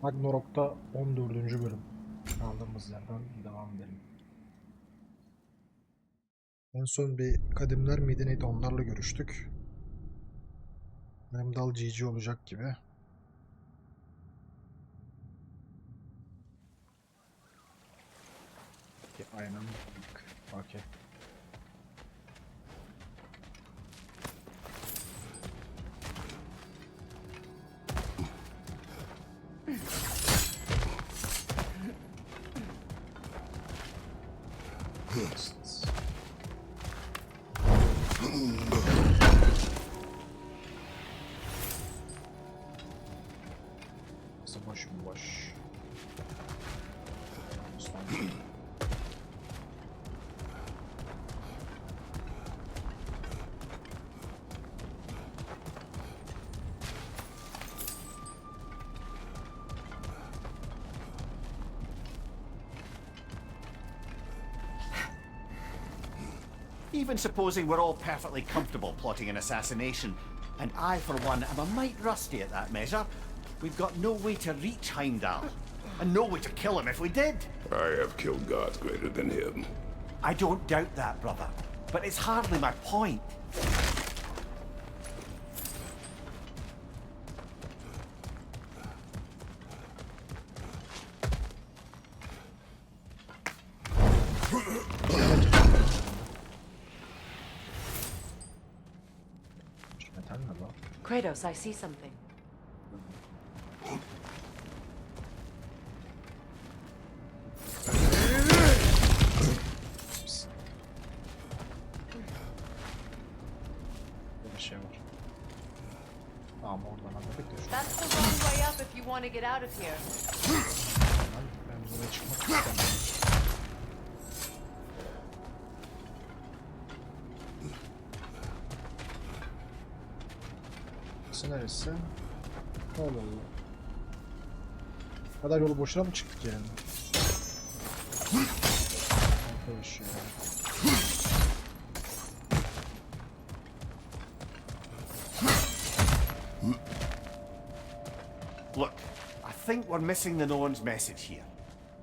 Ragnarok'ta 14. bölüm. Kaldığımız yerden devam edelim. En son bir kadimler miydi neydi, onlarla görüştük. Heimdall GG olacak gibi. Aynen. Okey. Nasıl boş mu boş? Even supposing we're all perfectly comfortable plotting an assassination, and I, for one, am a mite rusty at that measure, we've got no way to reach Heimdall, and no way to kill him if we did. I have killed gods greater than him. I don't doubt that, brother, but it's hardly my point. Kratos, I see something. Bir şey var. Tamam, oradan anladık da şu. That's the wrong way up if you want to get out of here. Ben buraya çıkmak istemiyorum. Neresi? Allah Allah. Bu kadar yolu boşuna mı çıktık yani? Arkadaş ya. Look, I think we're missing the Norn's message here.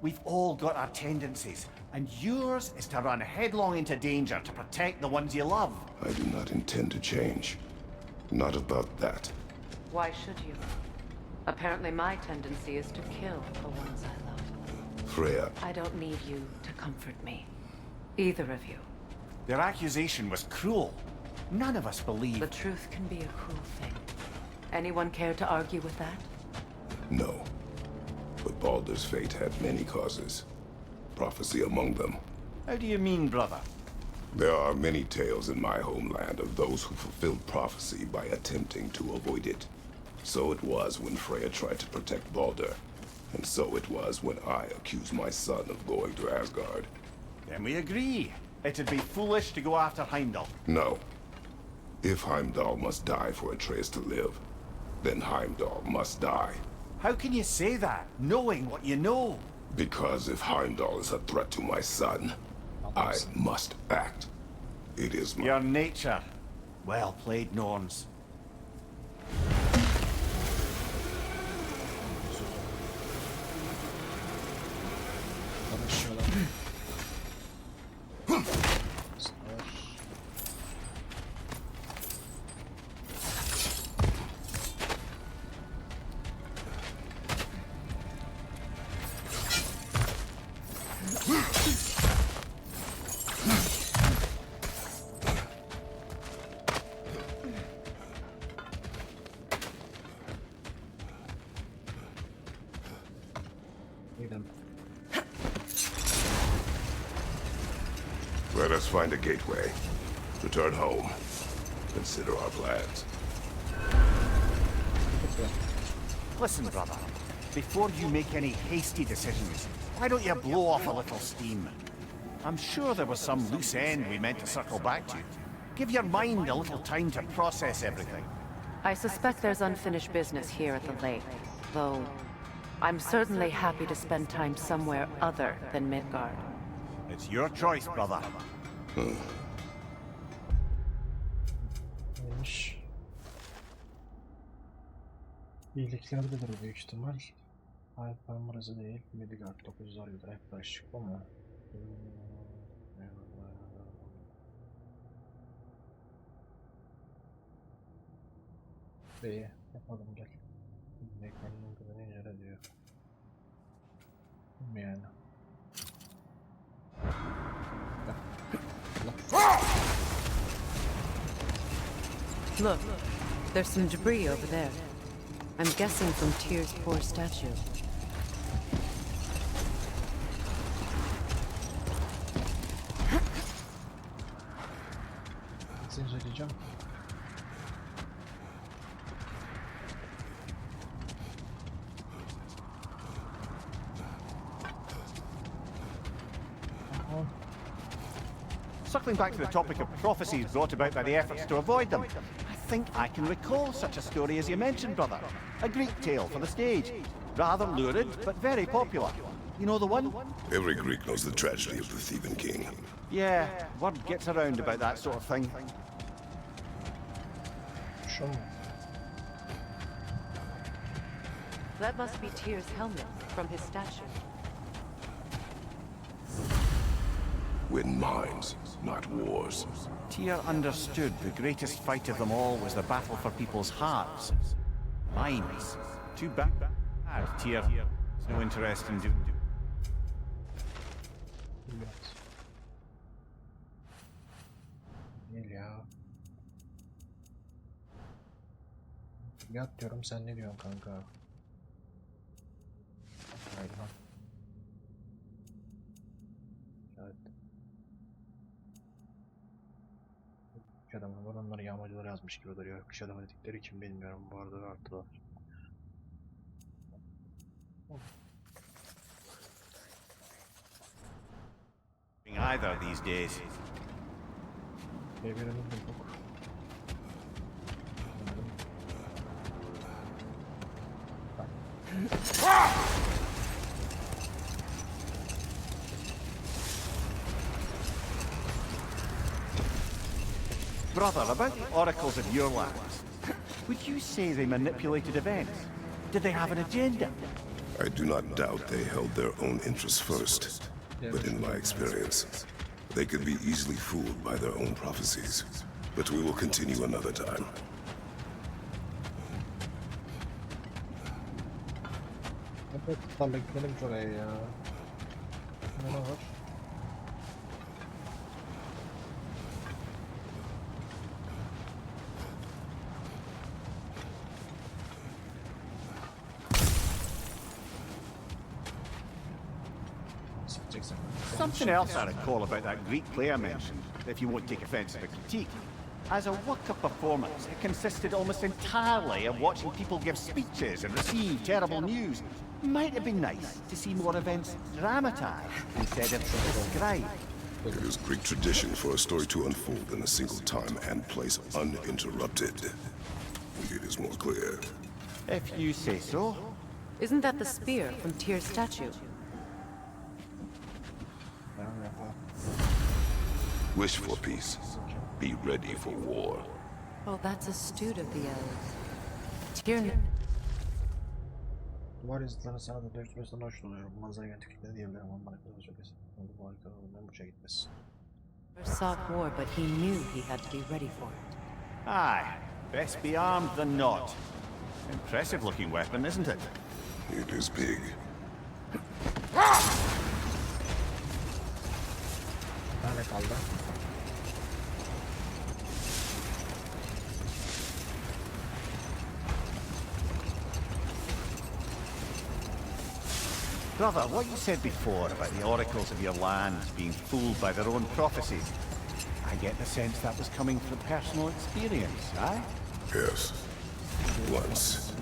We've all got our tendencies, and yours is to run headlong into danger to protect the ones you love. I do not intend to change. Not about that. Why should you? Apparently my tendency is to kill the ones I love. Freya, I don't need you to comfort me. Either of you. Their accusation was cruel. None of us believe. The truth can be a cruel thing. Anyone care to argue with that? no. But Baldur's fate had many causes. Prophecy among them. How do you mean, brother? There are many tales in my homeland of those who fulfilled prophecy by attempting to avoid it. So it was when Freya tried to protect Baldur. And so it was when I accused my son of going to Asgard. Then we agree. It'd be foolish to go after Heimdall. No. If Heimdall must die for Atreus to live, then Heimdall must die. How can you say that, knowing what you know? Because if Heimdall is a threat to my son, I must act. It is my... Your nature. Well played, Norns. Konuşuyorlar. Gidelim. Let us find a gateway. Return home. Consider our plans. Listen, brother. Before you make any hasty decisions, why don't you blow off a little steam? I'm sure there was some loose end we meant to circle back to. Give your mind a little time to process everything. I suspect there's unfinished business here at the lake, though I'm certainly happy to spend time somewhere other than Midgard. It's your choice, brother. Neymiş? İyiliklerdedir büyük ihtimal. Hayır ben burası değil. Midgard 900 arıyordur. Hep karışık bu mu? B'yi yapalım gel. Ekmeğinin kızını incele diyor. Yani. Look, there's some debris over there. I'm guessing from Tyr's poor statue. Zincirleyeceğim. Circling back to the topic of prophecies brought about by the efforts to avoid them, I think I can recall such a story as you mentioned, brother. A Greek tale for the stage. Rather lurid, but very popular. You know the one? Every Greek knows the tragedy of the Theban king. Yeah, word gets around about that sort of thing. Şu mu? That must be Tyr's helmet from his statue. Win minds, not wars. Tyr understood the greatest fight of them all was the battle for people's hearts. Minds. Too bad Tyr has no interest in doing. Evet. Gel ya. Yat diyorum sen ne diyorsun kanka? Hayır lan. Evet. Kış adamı var onları yağmacılar yazmış gibi duruyor. Kış adamı dedikleri kim bilmiyorum bu arada artılar. Either these days. Birbirini bulduk. Brother, about the oracles of your lands, would you say they manipulated events? Did they have an agenda? I do not doubt they held their own interests first, but in my experience, they could be easily fooled by their own prophecies. But we will continue another time. Evet, tutarla gidelim şuraya ya. Ne var? Something else I recall about that Greek play I mentioned, if you won't take offence at the critique. As a work of performance, it consisted almost entirely of watching people give speeches and receive terrible news. Might have been nice to see more events dramatised instead of described. It is Greek tradition for a story to unfold in a single time and place uninterrupted. It is more clear. If you say so. Isn't that the spear from Tyr's statue? Wish for peace. Be ready for war. Oh, that's astute of the elves. Tyr... Duvar yazıtlarını sana da dönüştürmesinden hoşlanıyorum. Manzara yönettikleri diyebilirim ama bana kadar çok eski. Bu harika olmadan bu şey gitmesin. Sought war, but he knew he had to be ready for it. Aye, best be armed than not. Impressive looking weapon, isn't it? It is big. Tane kaldı. Brother, what you said before about the oracles of your lands being fooled by their own prophecies, I get the sense that was coming from personal experience, aye? Yes. Once,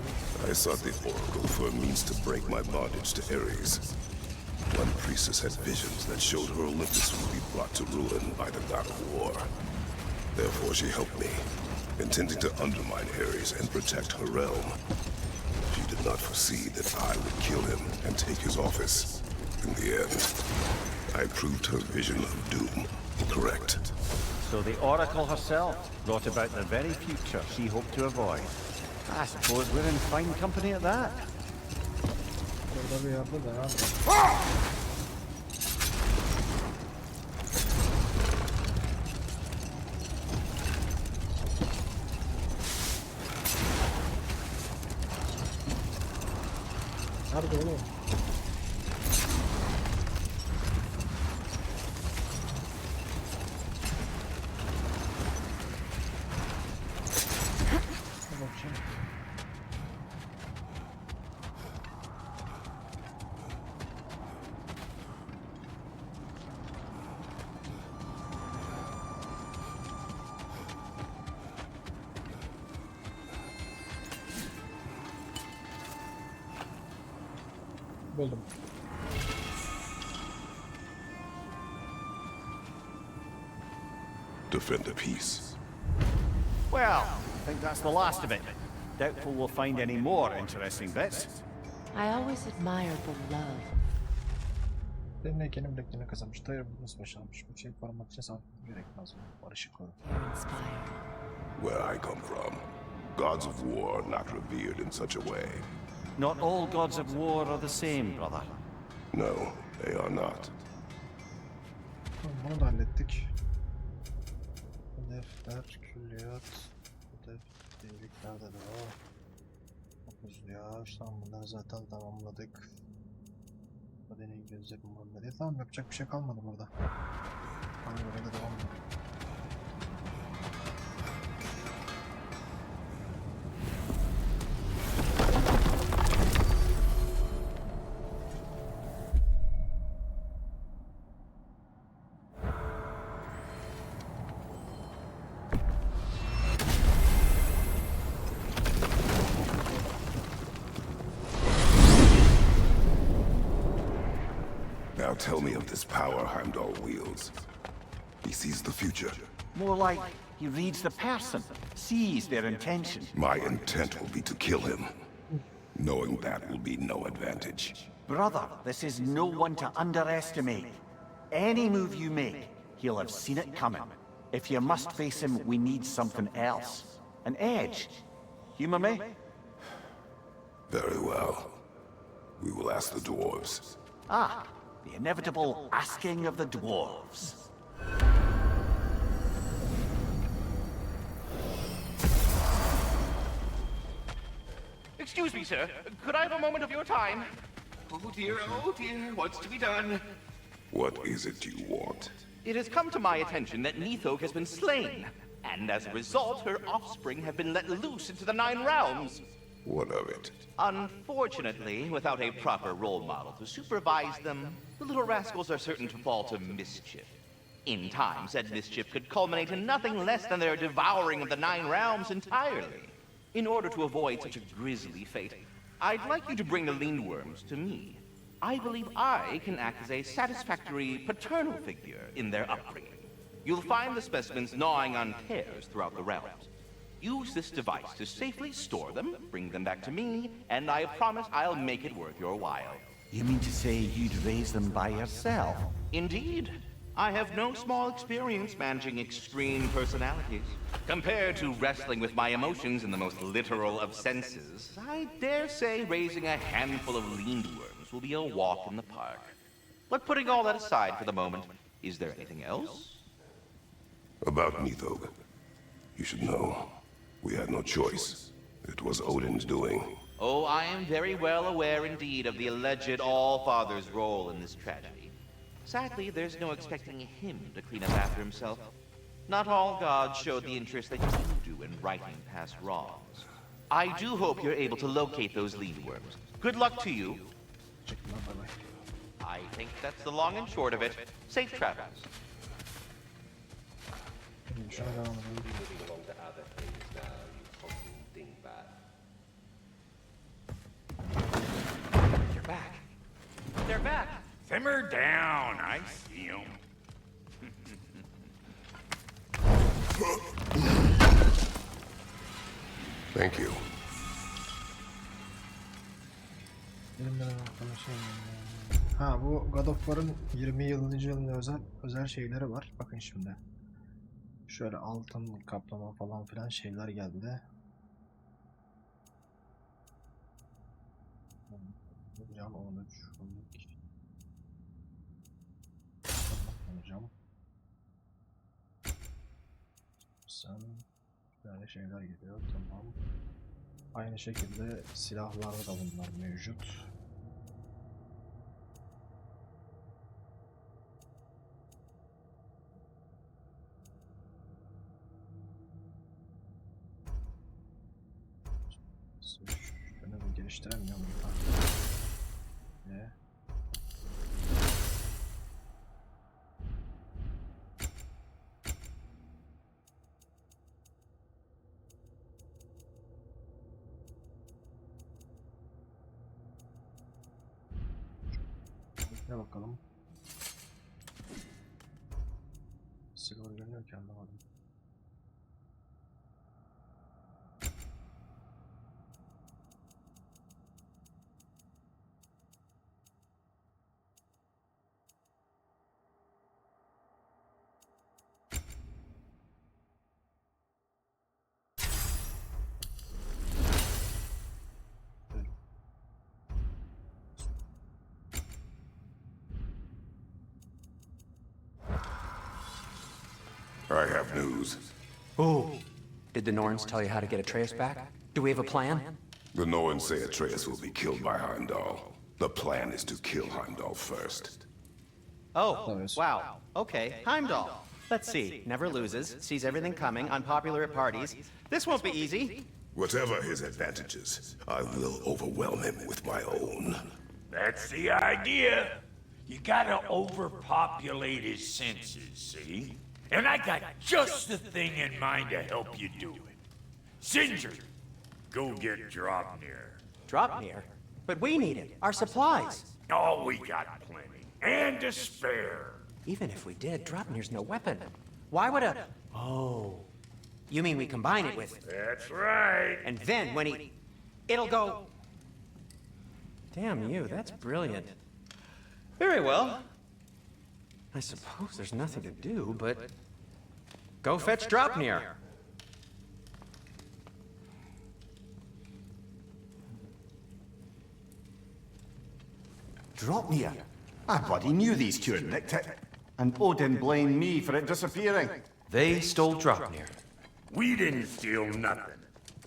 I sought the Oracle for a means to break my bondage to Ares. One priestess had visions that showed her Olympus would be brought to ruin by the god of war. Therefore she helped me, intending to undermine Ares and protect her realm. She did not foresee that I would kill him and take his office. In the end, I proved her vision of doom correct. So the Oracle herself brought about the very future she hoped to avoid. I suppose we're in fine company at that. Burada bir yerde de nerede? Nerede oğlum? Bakayım. Buldum. Defend the peace. Well, I think that's the last of it. Doubtful we'll find any more interesting bits. I always admired the love. Benim heykelim bilekliğine kazanmış. Hayır bu nasıl başarmış? Bu şeyi korumak için savaşmak gerekmez mi? Barışı koru. You're inspired. Where I come from, gods of war are not revered in such a way. Not all gods of war are the same, brother. No, they are not. Tamam, bunu da hallettik. Hedefler, külliyat, hedef, deliklerde de var. 9 yaş, tamam bunları zaten tamamladık. Madeni gözlerim burada değil. Tamam yapacak bir şey kalmadı burada. Tamam böyle devam edelim. Now tell me of this power Heimdall wields. He sees the future. More like he reads the person, sees their intention. My intent will be to kill him. Knowing that will be no advantage. Brother, this is no one to underestimate. Any move you make, he'll have seen it coming. If you must face him, we need something else. An edge. Humor me? Very well. We will ask the dwarves. Ah, the inevitable asking of the dwarves. Excuse me, sir. Could I have a moment of your time? Oh dear, what's to be done? What is it you want? It has come to my attention that Nithog has been slain, and as a result, her offspring have been let loose into the Nine Realms. What of it? Unfortunately, without a proper role model to supervise them, the little rascals are certain to fall to mischief. In time, said mischief could culminate in nothing less than their devouring of the Nine Realms entirely. In order to avoid such a grisly fate, I'd like you to bring the Lindworms to me. I believe I can act as a satisfactory paternal figure in their upbringing. You'll find the specimens gnawing on tears throughout the realms. Use this device to safely store them, bring them back to me, and I promise I'll make it worth your while. You mean to say you'd raise them by yourself? Indeed. I have no small experience managing extreme personalities. Compared to wrestling with my emotions in the most literal of senses, I dare say raising a handful of lindworms will be a walk in the park. But putting all that aside for the moment, is there anything else? About Nithog. You should know. We had no choice. It was Odin's doing. Oh, I am very well aware indeed of the alleged All-Father's role in this tragedy. Sadly, there's no expecting him to clean up after himself. Not all gods showed the interest that you do in righting past wrongs. I do hope you're able to locate those lindworms. Good luck to you. Çektim lan, bay bay. I think that's the long and short of it. Safe travels. Şimdi şuna devam edelim. Moving along to other things now, you honking dingbat. They're back. They're back. Simmer down, I see him. Thank you. Elimden arkadaşlar. Ha bu God of War'ın 20 yılına özel şeyleri var. Bakın şimdi. Şöyle altın kaplama falan filan şeyler geldi. Can 13, 12. Tamam hocam. Sen böyle şeyler geliyor, tamam. Aynı şekilde silahlarda da bunlar mevcut. Şunu bir geliştiremiyorum. Ne? Ne bakalım. Silver görünüyor ki anlamadım. I have news. Oh. Did the Norns tell you how to get Atreus back? Do we have a plan? The Norns say Atreus will be killed by Heimdall. The plan is to kill Heimdall first. Oh, Nice. wow. Okay, Heimdall. Let's see. Never loses, sees everything coming, unpopular at parties. This won't be easy. Whatever his advantages, I will overwhelm him with my own. That's the idea. You gotta overpopulate his senses, see? And I got just the thing in mind to help you do it. Singer, go get Dropnir. Dropnir? But we need it. Our supplies. Oh, we got plenty. And to spare. Even if we did, Dropnir's no weapon. Why would a... Oh. You mean we combine it with... That's right. And then when he... It'll go... Damn you, that's brilliant. Very well. I suppose there's nothing to do, but... Go fetch Dropnir. Dropnir? I bloody knew these two had nicked it. And Odin blamed me for it disappearing. They stole Dropnir. We didn't steal nothing.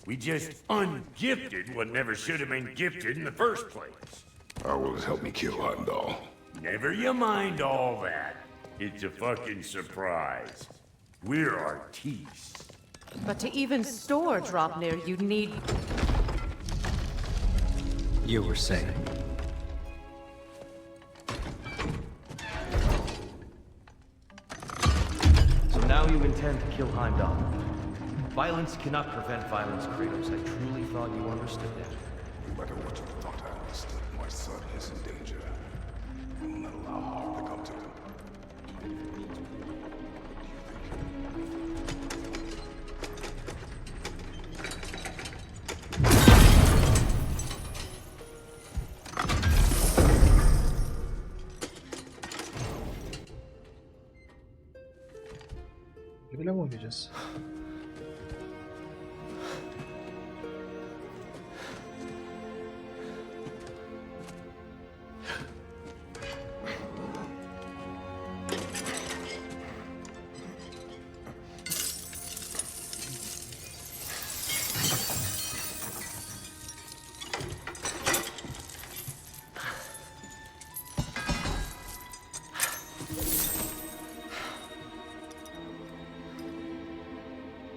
We just ungifted what never should have been gifted in the first place. How will it help me kill Heimdall? Never you mind all that. It's a fucking surprise. We're artistes. But to even store Dropnir, you'd need... You were saying. So now you intend to kill Heimdall. Violence cannot prevent violence, Kratos. I truly thought you understood that. No matter what you thought I understood, my son is in danger. I will not allow harm to come to him. Böyle mi oynayacağız?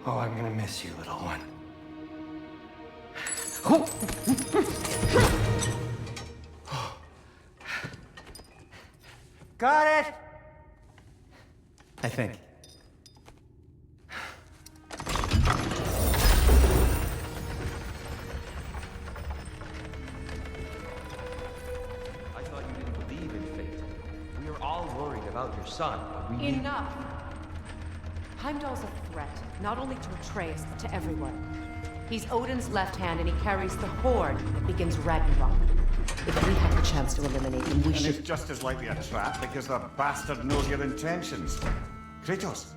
Oh, I'm gonna miss you, little one. Got it! I think. I thought you didn't believe in fate. We are all worried about your son, but we need... Enough! Heimdall's a threat, not only to Atreus, but to everyone. He's Odin's left hand, and he carries the horde that begins Ragnarok. If we have the chance to eliminate him, we And should... it's just as likely a trap because the bastard knows your intentions. Kratos,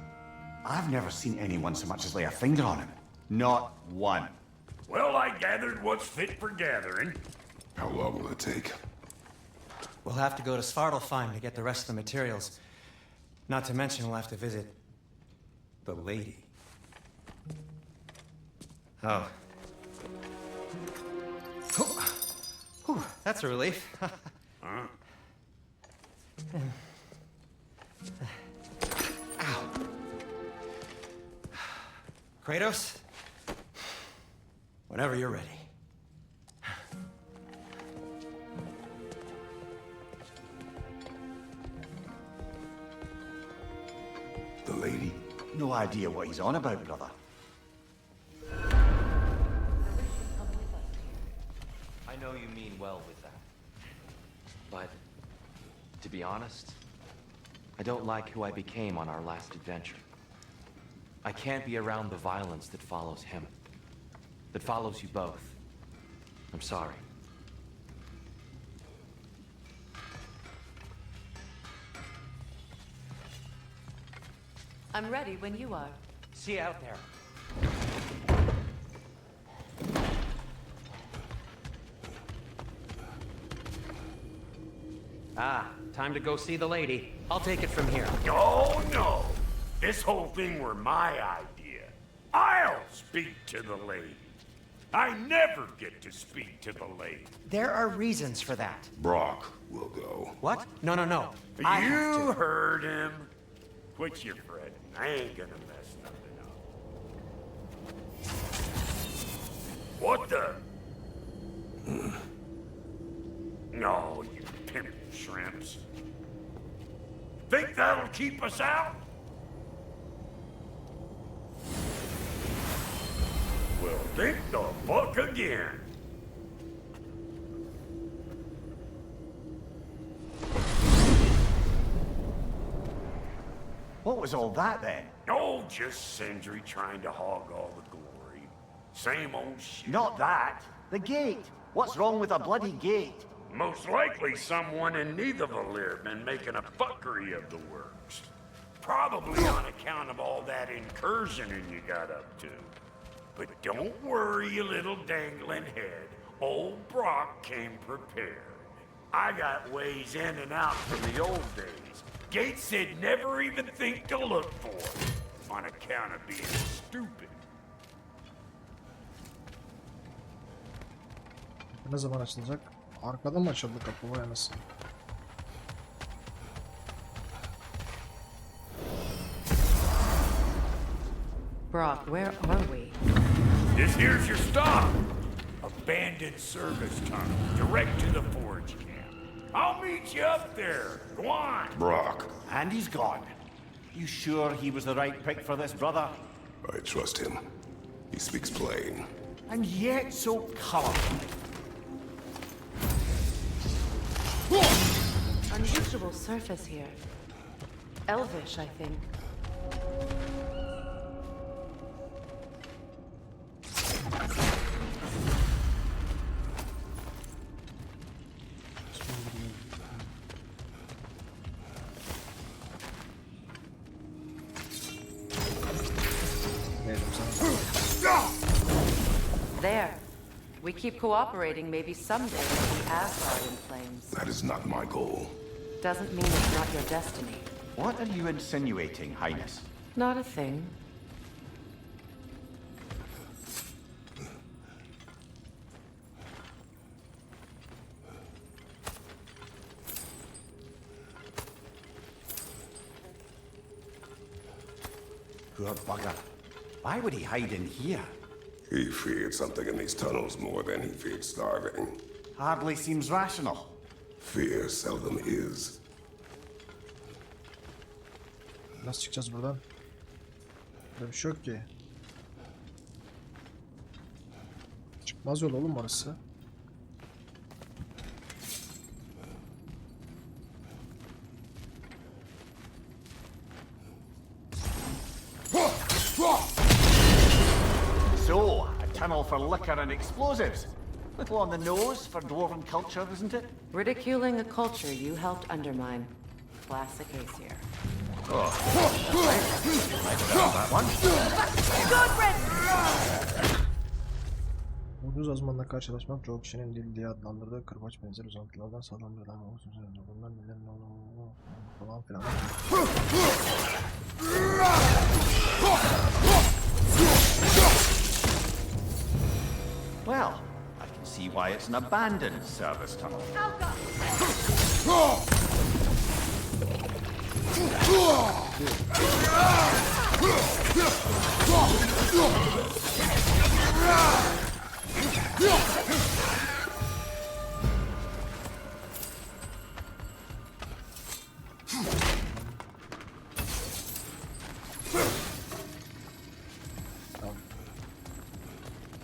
I've never seen anyone so much as lay a finger on him. Not one. Well, I gathered what's fit for gathering. How long will it take? We'll have to go to Svartalfheim to get the rest of the materials. Not to mention we'll have to visit the lady. Oh. Whew, that's a relief. Huh? Ow. Kratos? Whenever you're ready. The lady? No idea what he's on about, brother. I know you mean well with that. But, to be honest, I don't like who I became on our last adventure. I can't be around the violence that follows him. That follows you both. I'm sorry. I'm ready when you are. See you out there. Ah, time to go see the lady. I'll take it from here. Oh, no. This whole thing were my idea. I'll speak to the lady. I never get to speak to the lady. There are reasons for that. Brock will go. What? No, no, no. I have You to. heard him. Quit your fretting. I ain't gonna mess nothing up. What the? No, you pimp shrimps. Think that'll keep us out? Well, think the fuck again. What was all that then? Oh, just Sindri trying to hog all the glory. Same old shit. Not that. The gate. What's wrong with a bloody gate? Most likely someone in Nidavellir been making a fuckery of the works. Probably on account of all that incursioning you got up to. But don't worry, you little dangling head. Old Brock came prepared. I got ways in and out from the old days. Gates said never even think to look for, on account of being stupid. Ne zaman açılacak? Arkada mı açıldı kapı? Vay anasını. Brock, where are we? This here's your stop. Abandoned service tunnel, direct to the forge camp. I'll meet you up there. Go on. Brock, And he's gone. You sure he was the right pick for this, brother? I trust him. He speaks plain. And yet so colorful. Unusual surface here. Elvish, I think. There. We keep cooperating, maybe someday we'll be Asgard in flames. That is not my goal. Doesn't mean it's not your destiny. What are you insinuating, Highness? Not a thing. Poor bugger. Why would he hide in here? He feared something in these tunnels more than he feared starving. Hardly seems rational. Fear seldom is. Nasıl çıkacağız buradan? Böyle bir şey yok ki. Çıkmaz yol oğlum orası. So, a tunnel for liquor and explosives. Little on the nose for dwarven culture, isn't it? Ridiculing a culture you helped undermine. Classic case here. That one. Ne oluyor Buz azmanla karşılaşmak çoğu kişinin dil diye adlandırdığı kırbaç benzeri uzantılardan sağlam bir adam olsun üzerinde. Bunlar neden falan filan. Well, I can see why it's an abandoned service tunnel.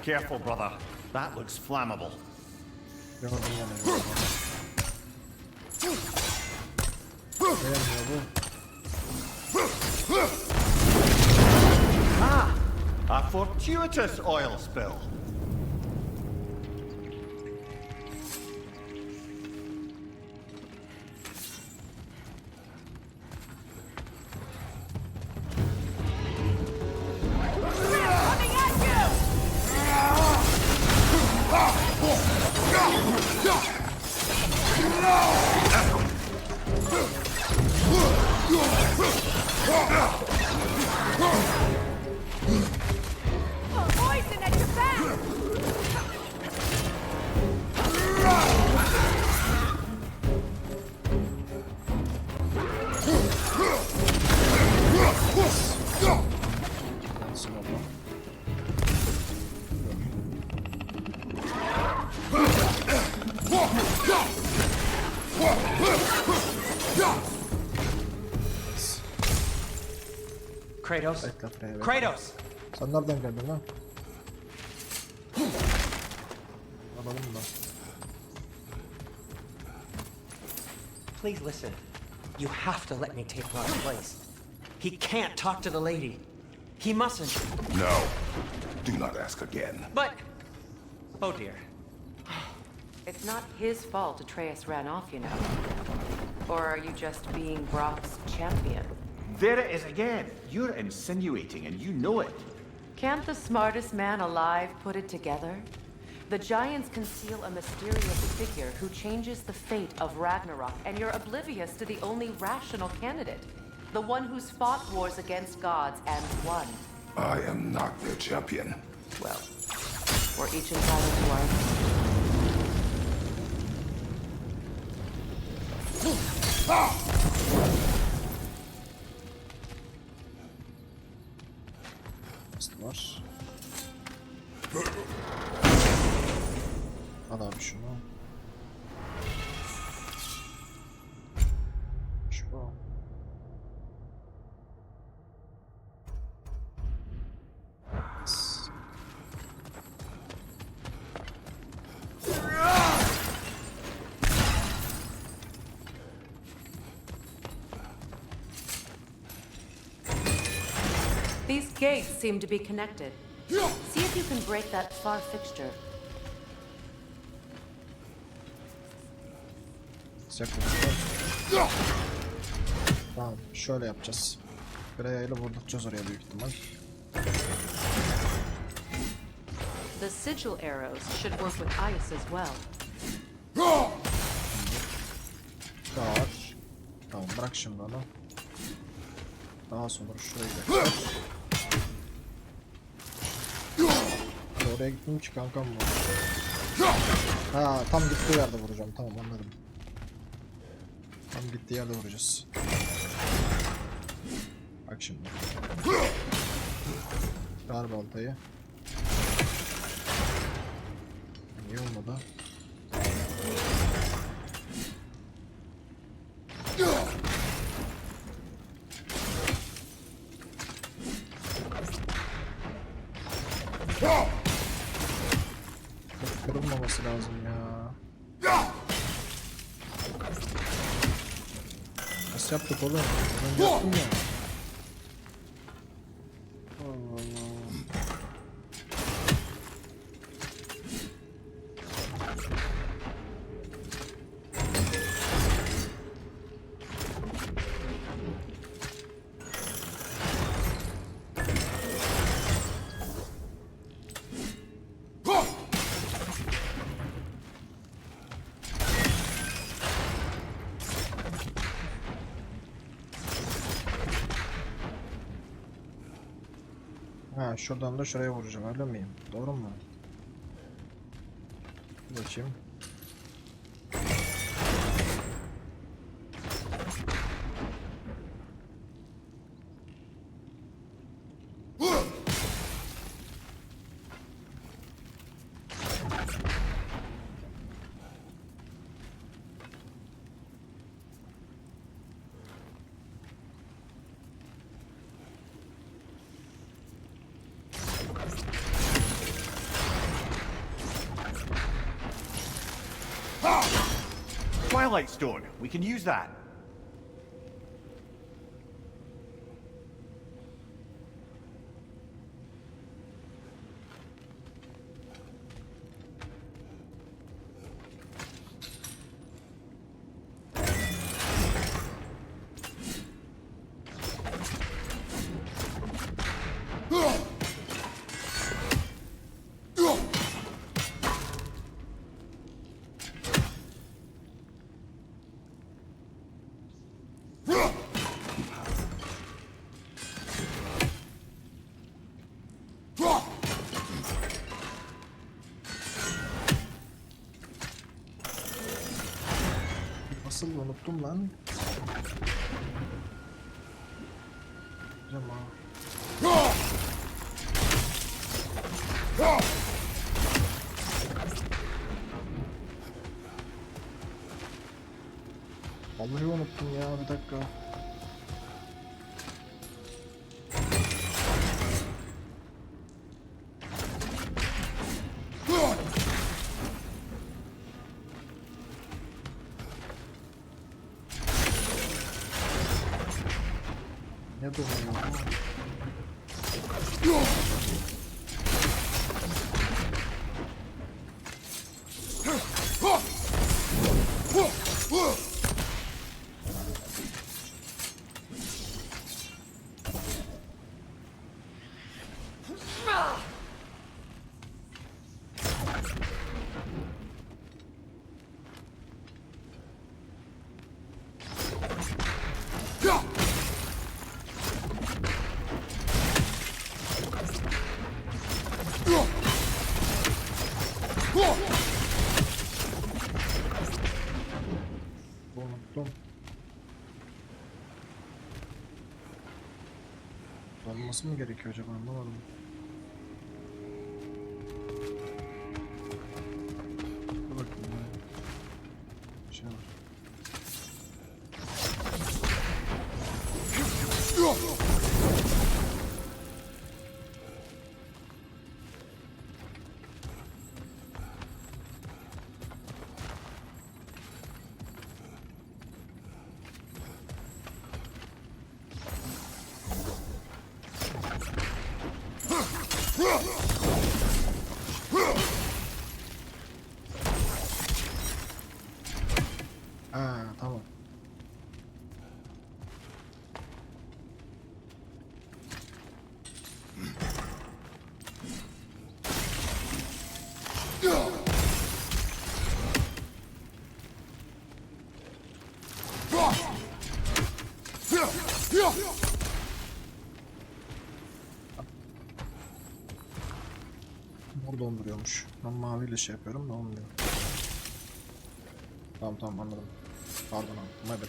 Careful, brother. That looks flammable. Gördüm yani. Beğenmiyor bu. Ah! A fortuitous oil spill. Poison at your back! Kratos? Bekle buraya, bekle. Kratos! Sen nereden geldin lan? Alalım mı lan? Please listen. You have to let me take Rod's place. He can't talk to the lady. He mustn't. No. Do not ask again. But... Oh dear. It's not his fault Atreus ran off, you know. Or are you just being Brock's champion? There it is again. You're insinuating, and you know it. Can't the smartest man alive put it together? The Giants conceal a mysterious figure who changes the fate of Ragnarok, and you're oblivious to the only rational candidate. The one who's fought wars against gods and won. I am not their champion. Well, we're each entitled to our... Var. Al abi şunu. Şu. These gates seem to be connected. See if you can break that far fixture. Tamam, şöyle yapacağız. Birayayla vurduracağız oraya büyük ihtimal. The sigil arrows should work with ice as well. Var. Tamam, bırak şimdi onu. Daha sonra şurayı da. Oraya gittim ki kankam bu. Ha, tam gittiği yerde vuracağım. Tamam, anladım. Tam gittiği yerde vuracağız. Bak şimdi. Ver baltayı. Niye olmadı? Kırılmaması lazım ya. Nasıl yaptık oğlum? Ben yaptım ya. Allah Allah. Ha, şuradan da şuraya vuracağım, öyle miyim? Doğru mu? Bakayım. Twilight Stone. We can use that. Nasıl unuttum lan? Tamam. Vallahi unuttum ya, bir dakika. Ne donuyor? Unuttum. Olması mı gerekiyor acaba, anlamadım. Dur bakayım ya. Şey var. Ha, tamam. Burada donduruyormuş. Ben maviyle şey yapıyorum da olmuyor. Tamam tamam, anladım. Pardon abi, my bad.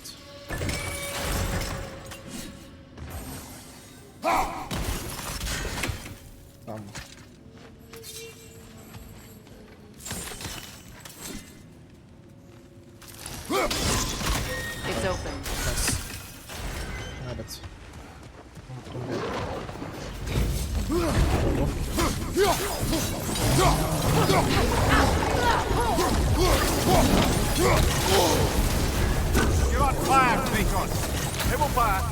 Tamam. It's open. Nice. My bad. Unuttum You're on fire, Kratos. It will pass.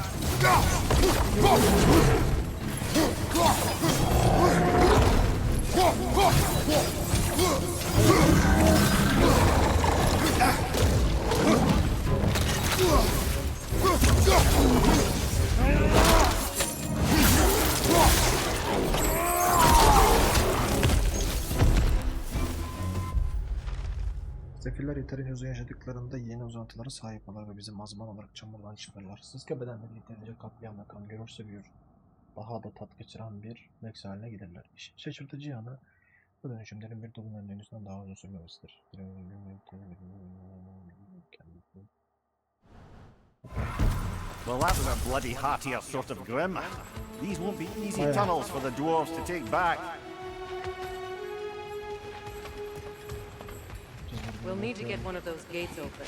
Zefirler yeterince uzun yaşadıklarında yeni uzantılara sahip olur ve bizi mazman olarak çamurdan çıkarırlar. Sıska bedenleri yeterince katliam ve kan görürse büyür. daha da tat kaçıran bir mix haline gelirler. İşin şaşırtıcı yanı bu dönüşümlerin bir toplum önlüğünden daha uzun sürmemesidir. Well, that was a bloody heartier sort of grim. These won't be easy Oh, yeah. tunnels for the dwarves to take back. We'll need to get one of those gates open.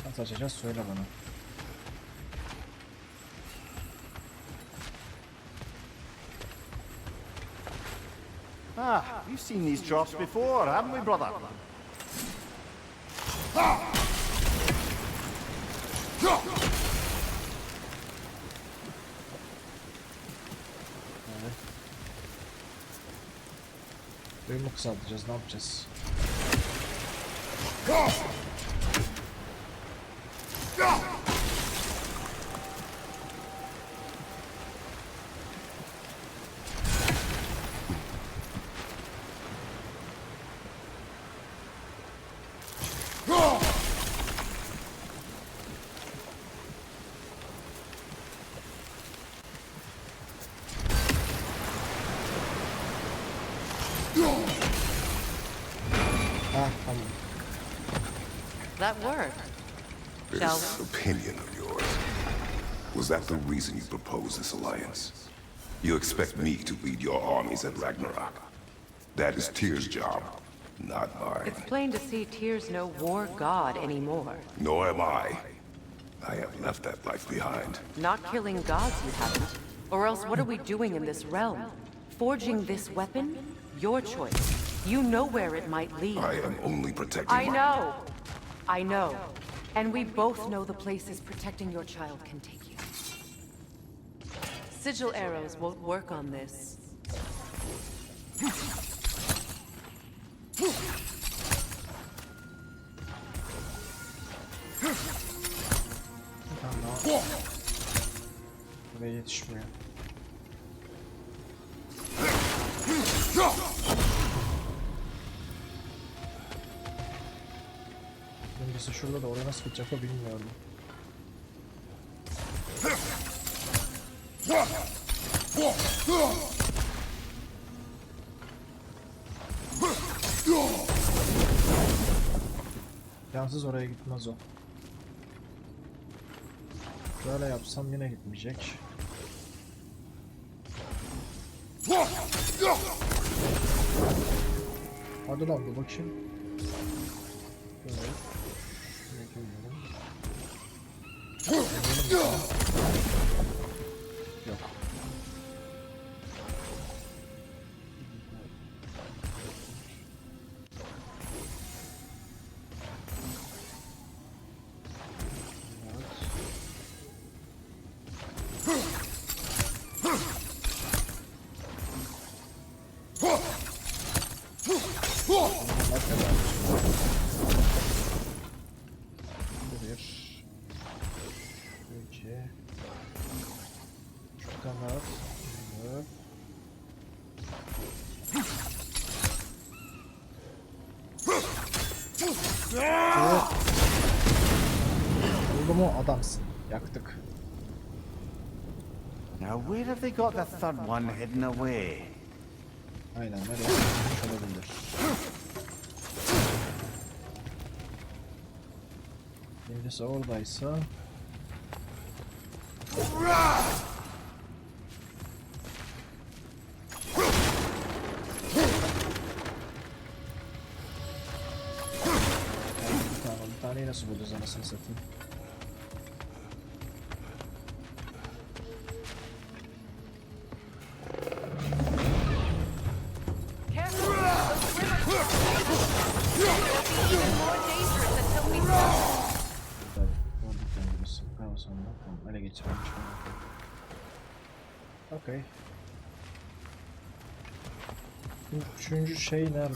Nasıl açacağız söyle bana. Ah, we've seen these drops before, haven't we, brother? Evet. Bölümü kısaltacağız, ne yapacağız? Ah, tamam. That worked. Shall This opinion of yours, was that the reason you proposed this alliance? You expect me to lead your armies at Ragnarok. That is Tyr's job, not mine. It's plain to see Tyr's no war god anymore. Nor am I. I have left that life behind. Not killing gods, you haven't. Or else what are we doing in this realm? Forging this weapon? Your choice. You know where it might lead. I am only protecting I know. I know. And we both know the places protecting your child can take you. Sigil arrows won't work on this. Tamam. Buraya yetişmiyor. Birincisi şurada da oraya nasıl gidecek o bilmiyorum. Yansız oraya gitmez o. Böyle yapsam yine gitmeyecek. Hadi lan bir bakayım. Böyle. Şöyle koyuyorum. Yok. Oldu mu adamsın. Yaktık. Now, where have they got the third one hidden away? Aynen nereye gitmiş olabilir. Birincisi oradaysa. Tamam, bir taneyi nasıl bulacağız anasını satayım. Tabii, oradaki birisi. Bravo sana. Tamam, öyle geçirmiş. Okey. Üçüncü şey nerede?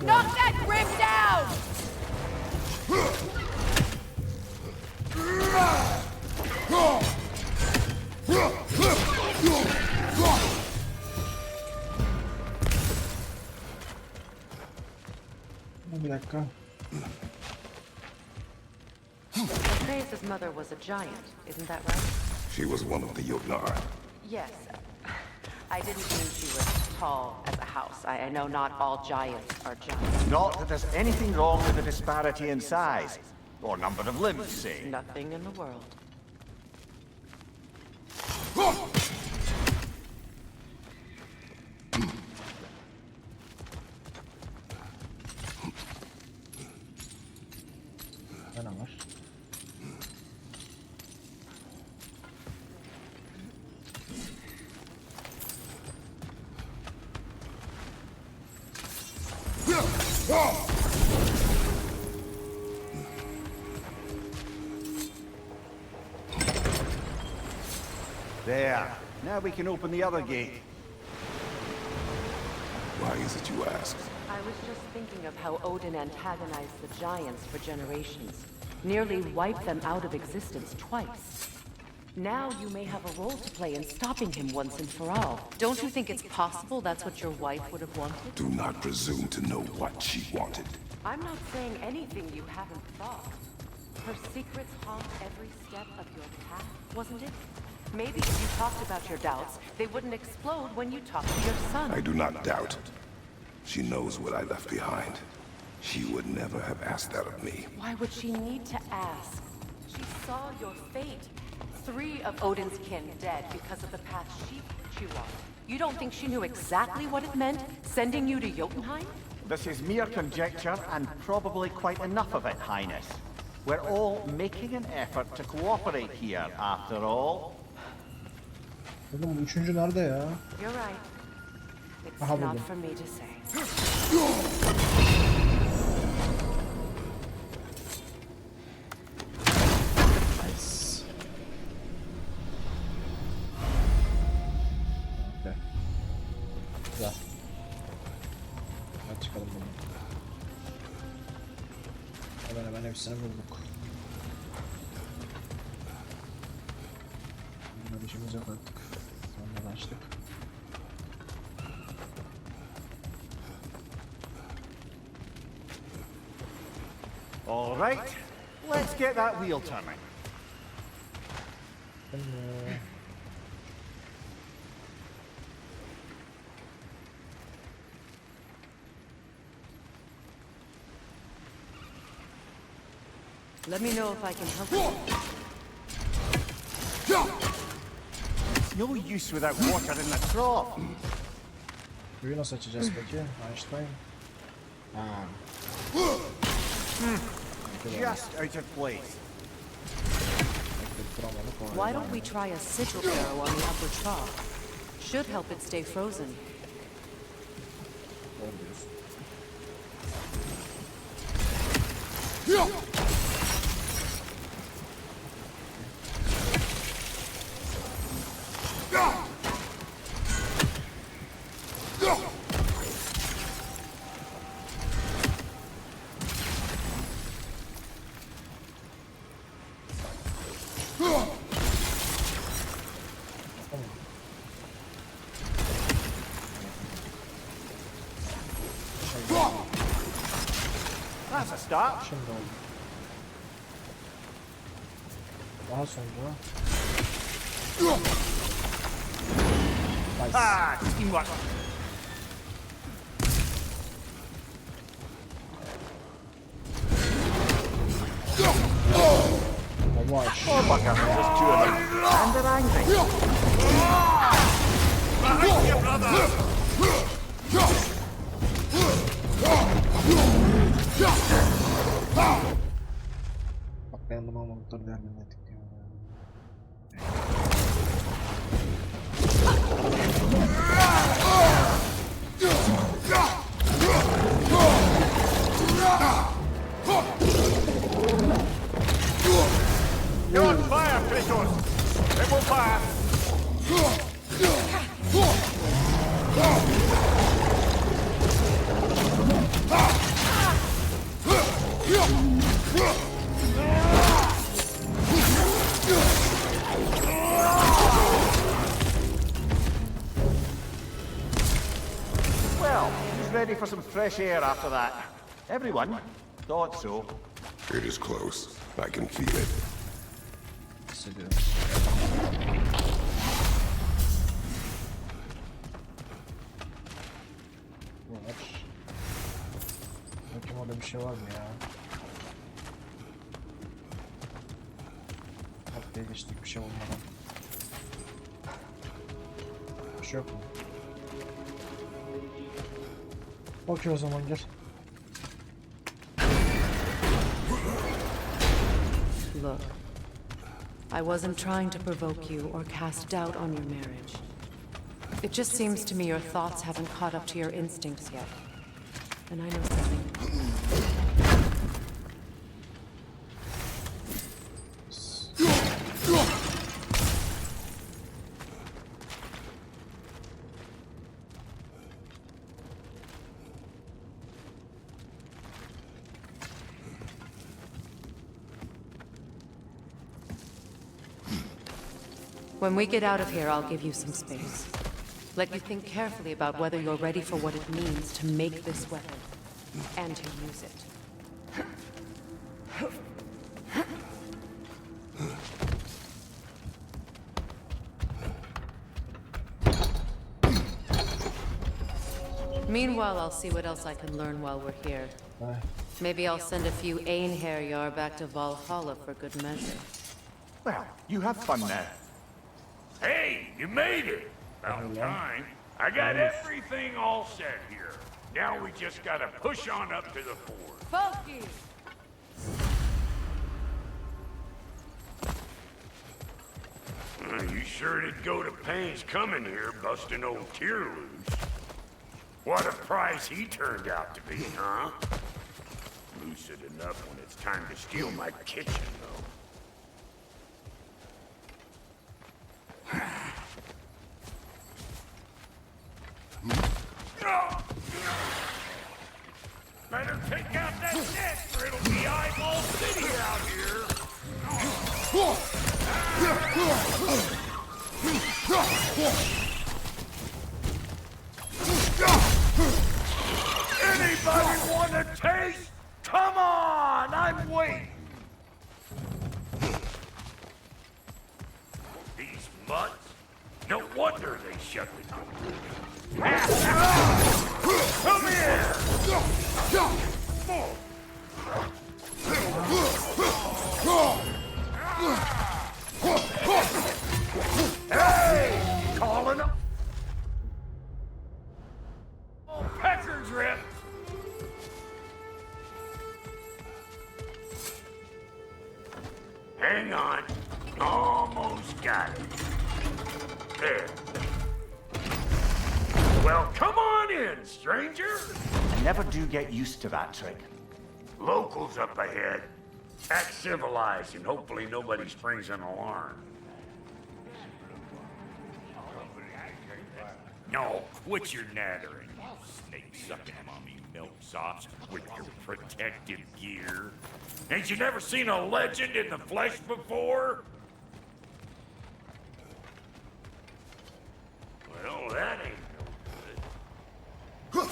Knock that grim down! Bir dakika. Atreus' mother was a giant, isn't that right? She was one of the Jotnar. Yes. I didn't mean she was tall as a house. I know not all giants are giants. Not that there's anything wrong with the disparity in size, or number of limbs, say. Nothing in the world. Ne var? There. Now we can open the other gate. Why is it you ask? I was just thinking of how Odin antagonized the giants for generations. Nearly wiped them out of existence twice. Now you may have a role to play in stopping him once and for all. Don't you think it's possible that's what your wife would have wanted? Do not presume to know what she wanted. I'm not saying anything you haven't thought. Her secrets haunt every step of your path, wasn't it? Maybe if you talked about your doubts, they wouldn't explode when you talked to your son. I do not doubt. She knows what I left behind. She would never have asked that of me. Why would she need to ask? She saw your fate. 3 of Odin's kin dead because of the path she walked. You don't think she knew exactly what it meant, sending you to Jotunheim? This is mere conjecture, and probably quite enough of it, Highness. We're all making an effort to cooperate here, after all. Oğlum bu üçüncü nerede ya? You're right. It's Aha, not buldum. for me to say. Nice. Okay. Güzel. Hadi çıkalım bunu. Hemen hepsini bulduk. Bunun işimiz yok artık. Sonradan açtık. All right, let's get that wheel turning. Let me know if I can help you. It's no use without water in the trough. Suyu nasıl açacağız peki? Einstein. Ha. Just out of place. Why don't we try a sigil arrow on the upper trough? Should help it stay frozen. That's a start. Şimdi oldu. Daha sonra. Nice. Ah, teamwork. Yavaş. Oh, look, there's 2 of them. And they're angry. Behind you, brother! Patlayanlı olmalıkları değerlendirdik diyor. You're on fire, Kratos! It will pass! fresh air after that. Everyone thought so. It is close. I can feel it. Hissediyorum. Var. Bakayım orada bir şey var mı ya? Haftaya geçtik bir şey olmadan. Bir şey yok mu? Okey o zaman gel. Look, I wasn't trying to provoke you or cast doubt on your marriage. It just seems to me your thoughts haven't caught up to your instincts yet. And I know something. When we get out of here, I'll give you some space. Let you think carefully about whether you're ready for what it means to make this weapon, and to use it. Meanwhile, I'll see what else I can learn while we're here. Maybe I'll send a few Einherjar back to Valhalla for good measure. Well, you have fun now. Hey, you made it! About time. I got everything all set here. Now we just gotta push on up to the fort. Funky! You sure did go to pains coming here, busting old Tyr loose. What a prize he turned out to be, huh? Lucid enough when it's time to steal my kitchen, though. Better take out that net, or it'll be eyeball city out here. Anybody want a taste? Come on, I'm waiting. These mutts? No wonder they shut the door. Come here! Hey! Calling up. Oh, pecker drip! Hang on. Almost got it. There. Well, come on in, stranger. I never do get used to that trick. Locals up ahead. Act civilized and hopefully nobody springs an alarm. No, quit your nattering, you snake-sucking mommy milksops with your protective gear. Ain't you never seen a legend in the flesh before? Well, that ain't no good.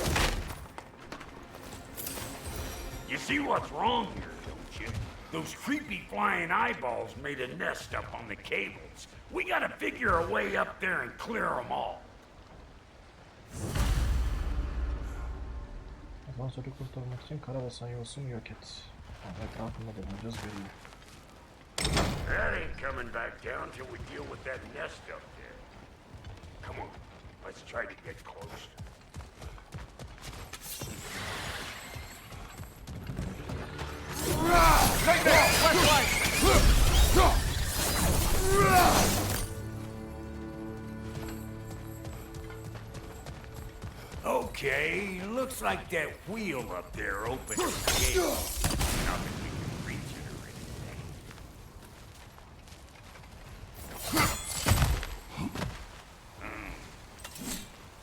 You see what's wrong here, don't you? Those creepy flying eyeballs made a nest up on the cables. We gotta figure a way up there and clear them all. Asansörü kurtarmak için karabasan yolsunu yok et. Etrafında dolanacağız belli. That ain't coming back down till we deal with that nest up there. Come on, let's try to get close. Right there! Left line! Okay, looks like that wheel up there opened the gate. Nothing we can reach it or anything.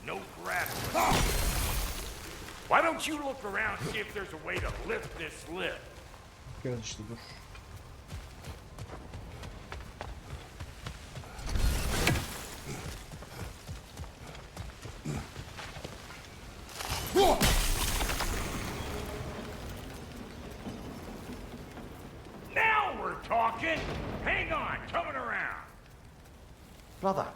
No grappling. Why don't you look around and see if there's a way to lift this lift? Göz işte dur. talking. Hang on, coming around. Brother,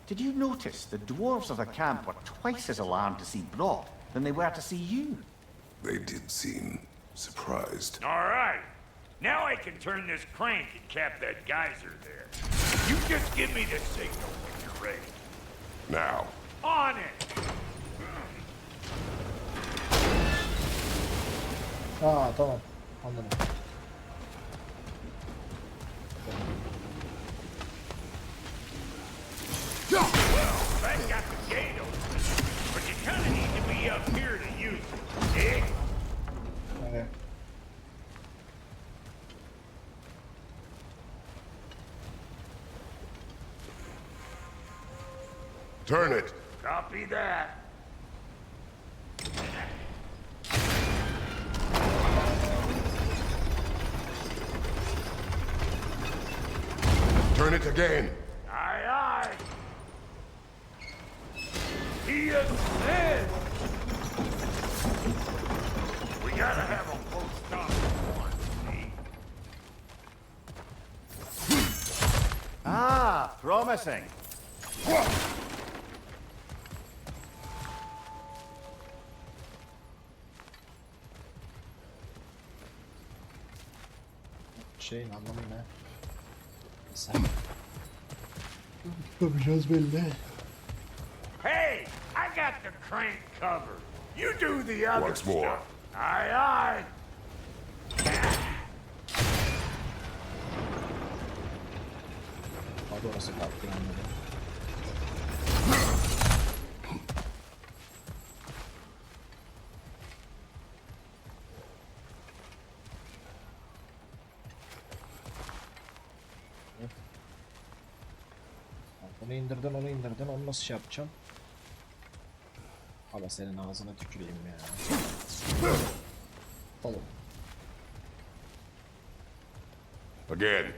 did you notice the dwarves of the camp were twice as alarmed to see Brock than they were to see you? They did seem surprised. All right. Now I can turn this crank and cap that geyser there. You just give me the signal when you're ready. Now. On it! Aa tamam. Anladım. Well, that got the gate open. But you kinda need to be up here to use it. Eh? Evet. Turn it. Copy that. Turn it again. Aye, aye. He is dead. We gotta have a full stop at once, see? Ah, promising. Şeyin anlamı ne? Sen. Yapacağız belli. Hey, I got the crank covered. You do the other Once more. stuff. Aye, aye. Hadi orası kalktı anladım. Onu indirdin, onu indirdin, onu nasıl şey yapacağım? Ama senin ağzına tüküreyim ya. Oğlum. Again.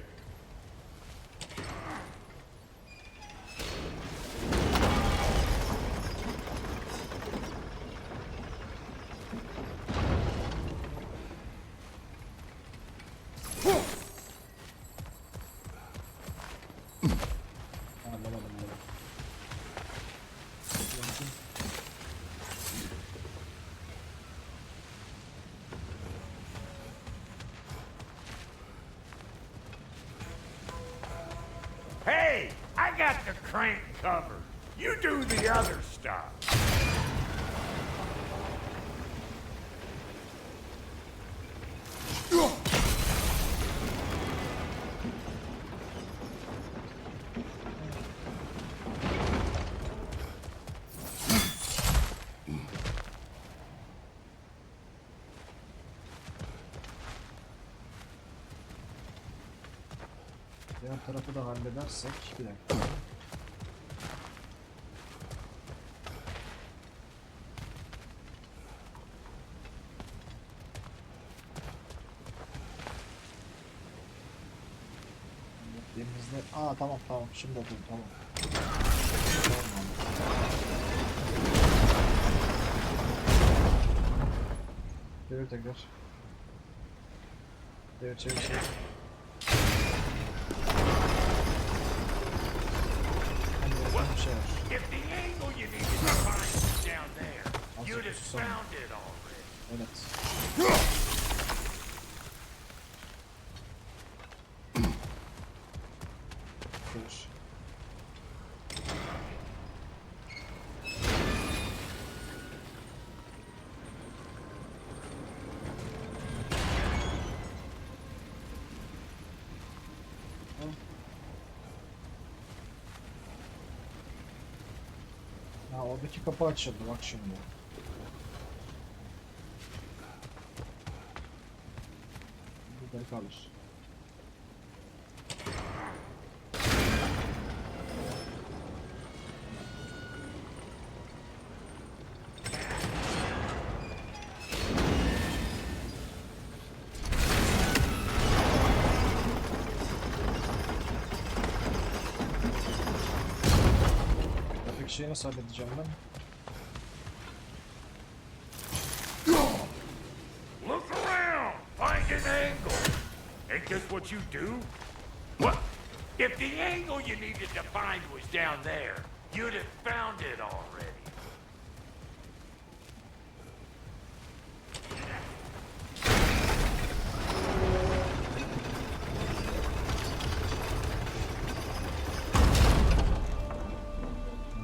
Anlamadım bunu. Hey, I got the crank covered. You do the other stuff. Diğer tarafı da halledersek bir dakika. Hallettiğimizde... Aa tamam tamam şimdi oldu tamam. Tamam. Devir tekrar. Devir çevir çevir. If the angle you needed to find was down there, you'd have found it already. Evet. Çevir. Ha oradaki kapı açıldı bak şimdi. Burada kalır. Buradaki şeyi nasıl halledeceğim ben? Look around, find an angle. Ain't this what you do? Well, if the angle you needed to find was down there, you'd have found it already.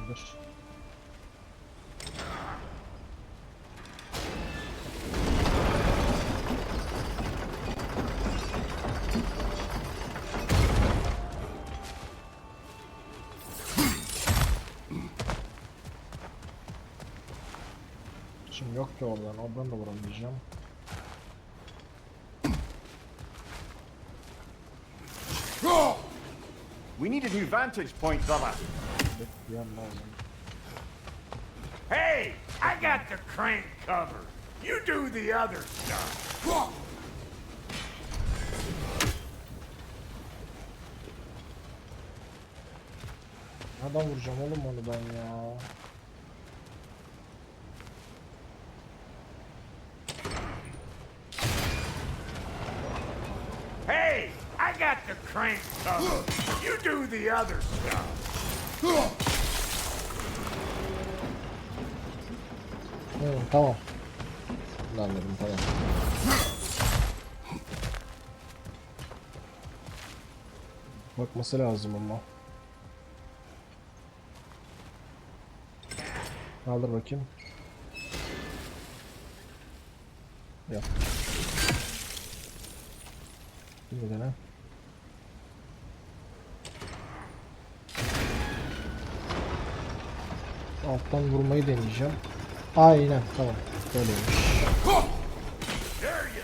Dur. Şimdi yok ki oradan da vuramayacağım. We need a new vantage point, brother. Bekleyen lazım. Hey, I got the crank covered. You do the other stuff. Nereden vuracağım oğlum onu ben ya? Hey, I got the crank covered. You do the other stuff. Tamam. Anladım, tamam. Bakması lazım ama. Kaldır bakayım. Yap. Bir dene. Alttan vurmayı deneyeceğim. Aynen, tamam. Böyleymiş.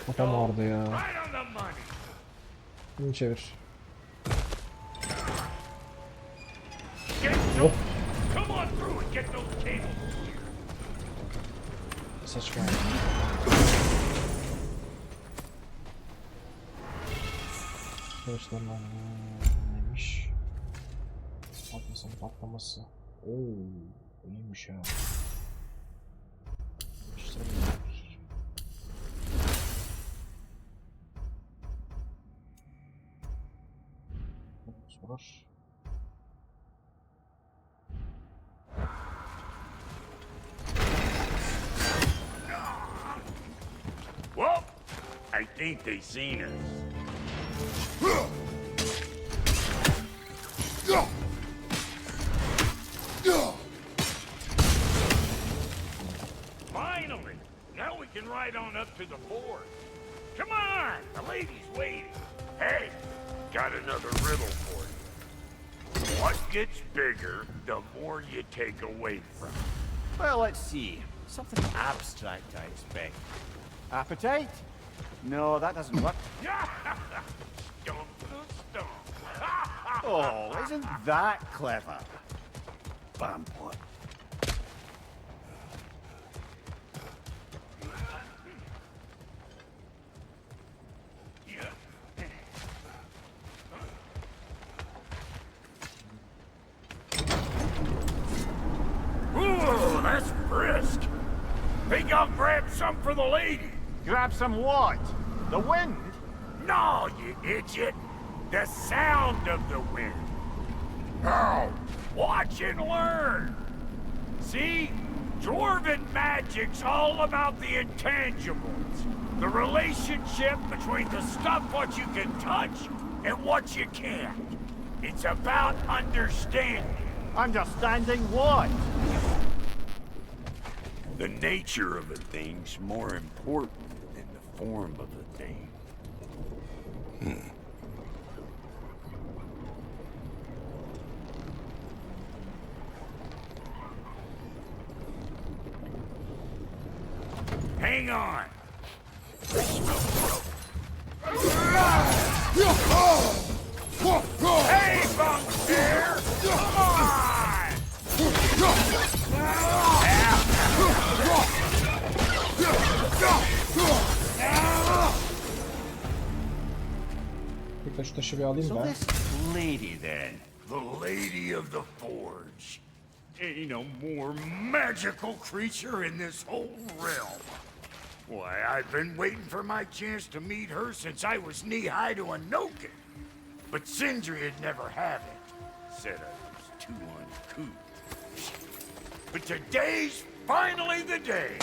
Kafam vardı ya. Bunu çevir. Oh. Saçma. Arkadaşlar neymiş? Patlasın patlaması. Oo, iyiymiş ya. İşte sorar. Well, I think they seen us. Finally! Now we can ride on up to the fort. Come on! The lady's waiting. Hey, got another riddle for you. What gets bigger, the more you take away from it? Well, let's see. Something abstract, I expect. Appetite? No, that doesn't work. Stomp the stomp. Oh, isn't that clever? Vampire. Ooh, that's brisk. Think I'll grab some for the lady. Grab some what? The wind? No, you idiot. The sound of the wind. Oh, watch and learn. See? Dwarven magic's all about the intangibles. The relationship between the stuff what you can touch and what you can't. It's about understanding. Understanding what? The nature of a thing's more important than the form of a thing. Hang on. Hey, Bunkster! Come on! Bekle şu taşı bir alayım So ben. this lady then? The Lady of the Forge. Ain't no more magical creature in this whole realm. Why, I've been waiting for my chance to meet her since I was knee-high to a Noken. But Sindri'd never have it. Said I was too uncouth. But today's finally the day.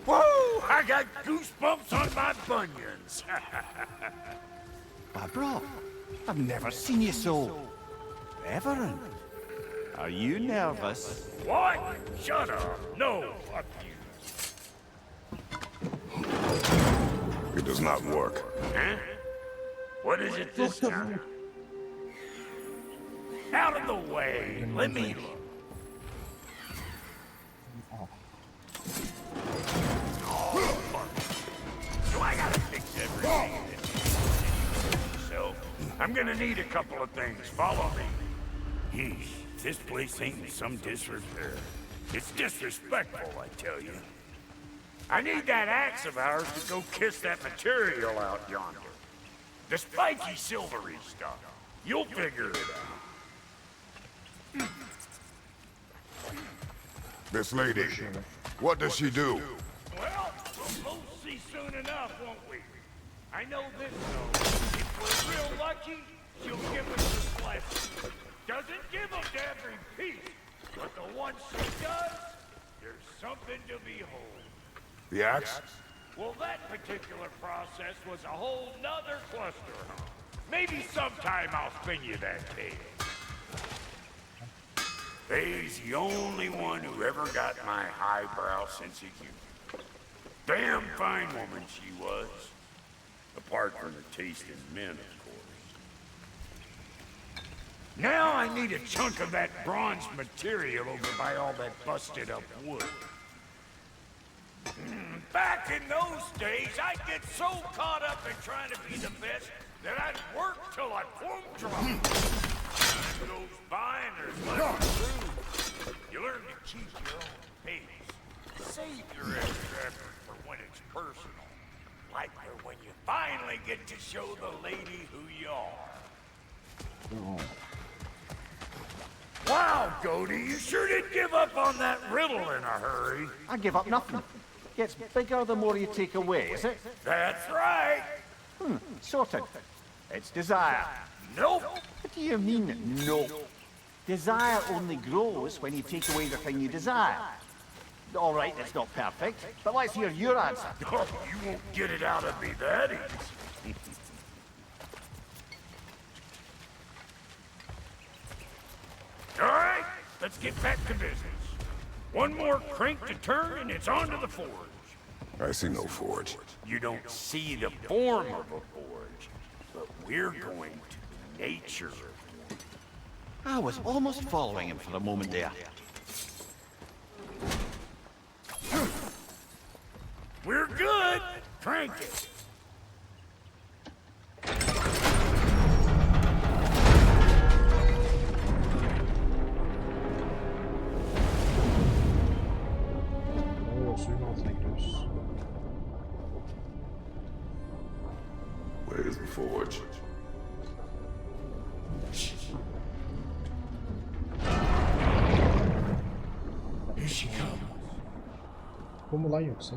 Woo! I got goosebumps on my bunions. Barbara, I've never seen you so reverent. Are you nervous? What? Shut up. No, fuck you. It does not work. Huh? What is it this time? Out of the way. Let me look. So I gotta fix everything in this. So, I'm gonna need a couple of things. Follow me. Yeesh, this place ain't in some disrepair. It's disrespectful, I tell you. I need that axe of ours to go kiss that material out yonder. The spiky silvery stuff. You'll figure it out. This lady, what does she do? Well, we'll both see soon enough, won't we? I know this, though. If we're real lucky, she'll give us the blessing. Doesn't give them to every piece, but the ones she does, there's something to behold. The axe? Well, that particular process was a whole nother cluster, huh? Maybe sometime I'll spin you that tale. Faye's the only one who ever got my highbrow sense of humor. Damn fine woman she was. Apart from the taste in men, of course. Now I need a chunk of that bronze material over by all that busted up wood. Back in those days, I'd get so caught up in trying to be the best that I'd work till I plumb drunk. Time goes by and there's less to prove. You learn to keep your own pace. Save your extra effort for when it's personal. Like for when you finally get to show the lady who you are. Wow, Goldie, you sure did give up on that riddle in a hurry. I give up nothing. Gets bigger the more you take away, is it? That's right. Sorted. It's desire. Nope. What do you mean, no? Desire only grows when you take away the thing you desire. All right, it's not perfect, but let's hear your answer. Oh, you won't get it out of me that easy. All right, let's get back to business. One more crank to turn and it's on to the forge. I see no forge. You don't see the form of a forge, but we're going to nature. I was almost following him for a moment there. We're good. Crank it. Oo, suyun altına gidiyoruz. Where is the forge? Here she comes. Bu mu lan yoksa?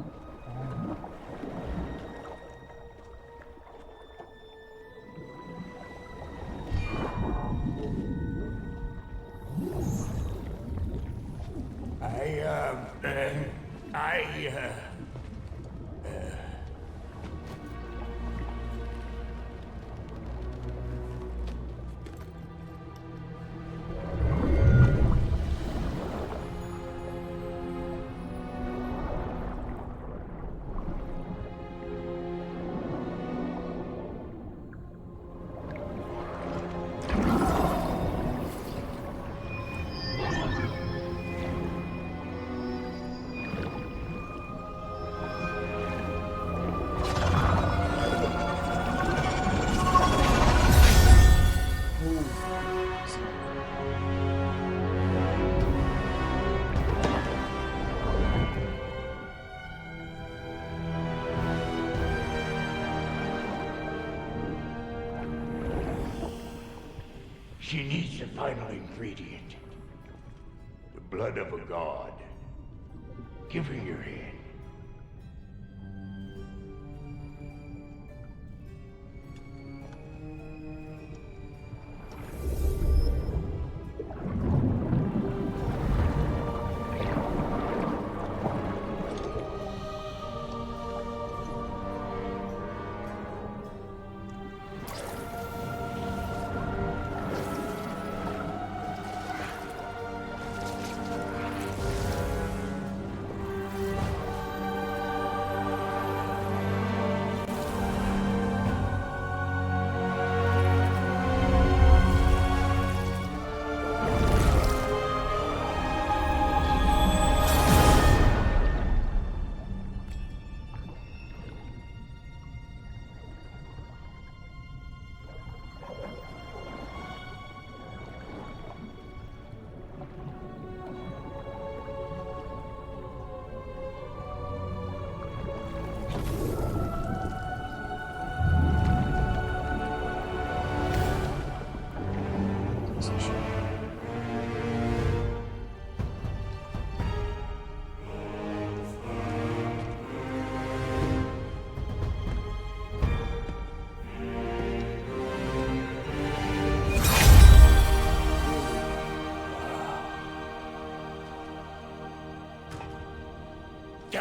She needs the final ingredient. The blood of a god. Give her your hand.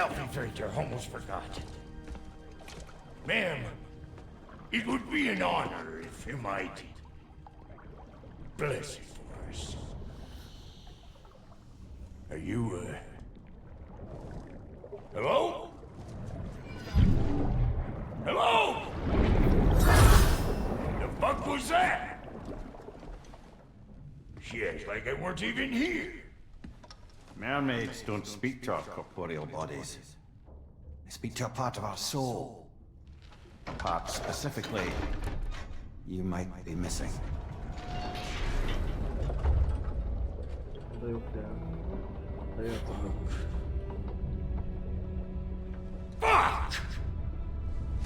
Amphitheater, almost forgot. Ma'am, it would be an honor if you might bless it for us. Are you, hello? Hello? The fuck was that? She acts like I weren't even here. Mermaids don't speak to our corporeal bodies. They speak to a part of our soul. A part specifically you might be missing. Da yok ya. Dayı hatırladım. Fuck!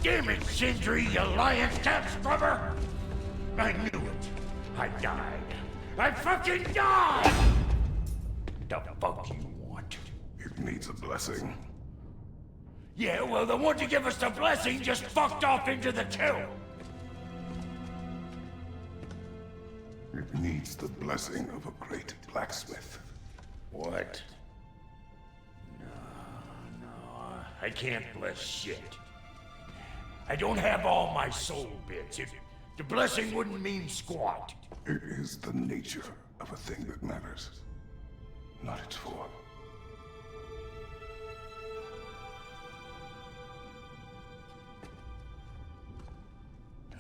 Damn it, Sindri, you lying cat scrubber! I knew it. I died. I fucking died! The fuck you want? It needs a blessing. Yeah, well, the one to give us the blessing just fucked off into the kiln. It needs the blessing of a great blacksmith. What? No, I can't bless shit. I don't have all my soul bits. The blessing wouldn't mean squat. It is the nature of a thing that matters, not its form.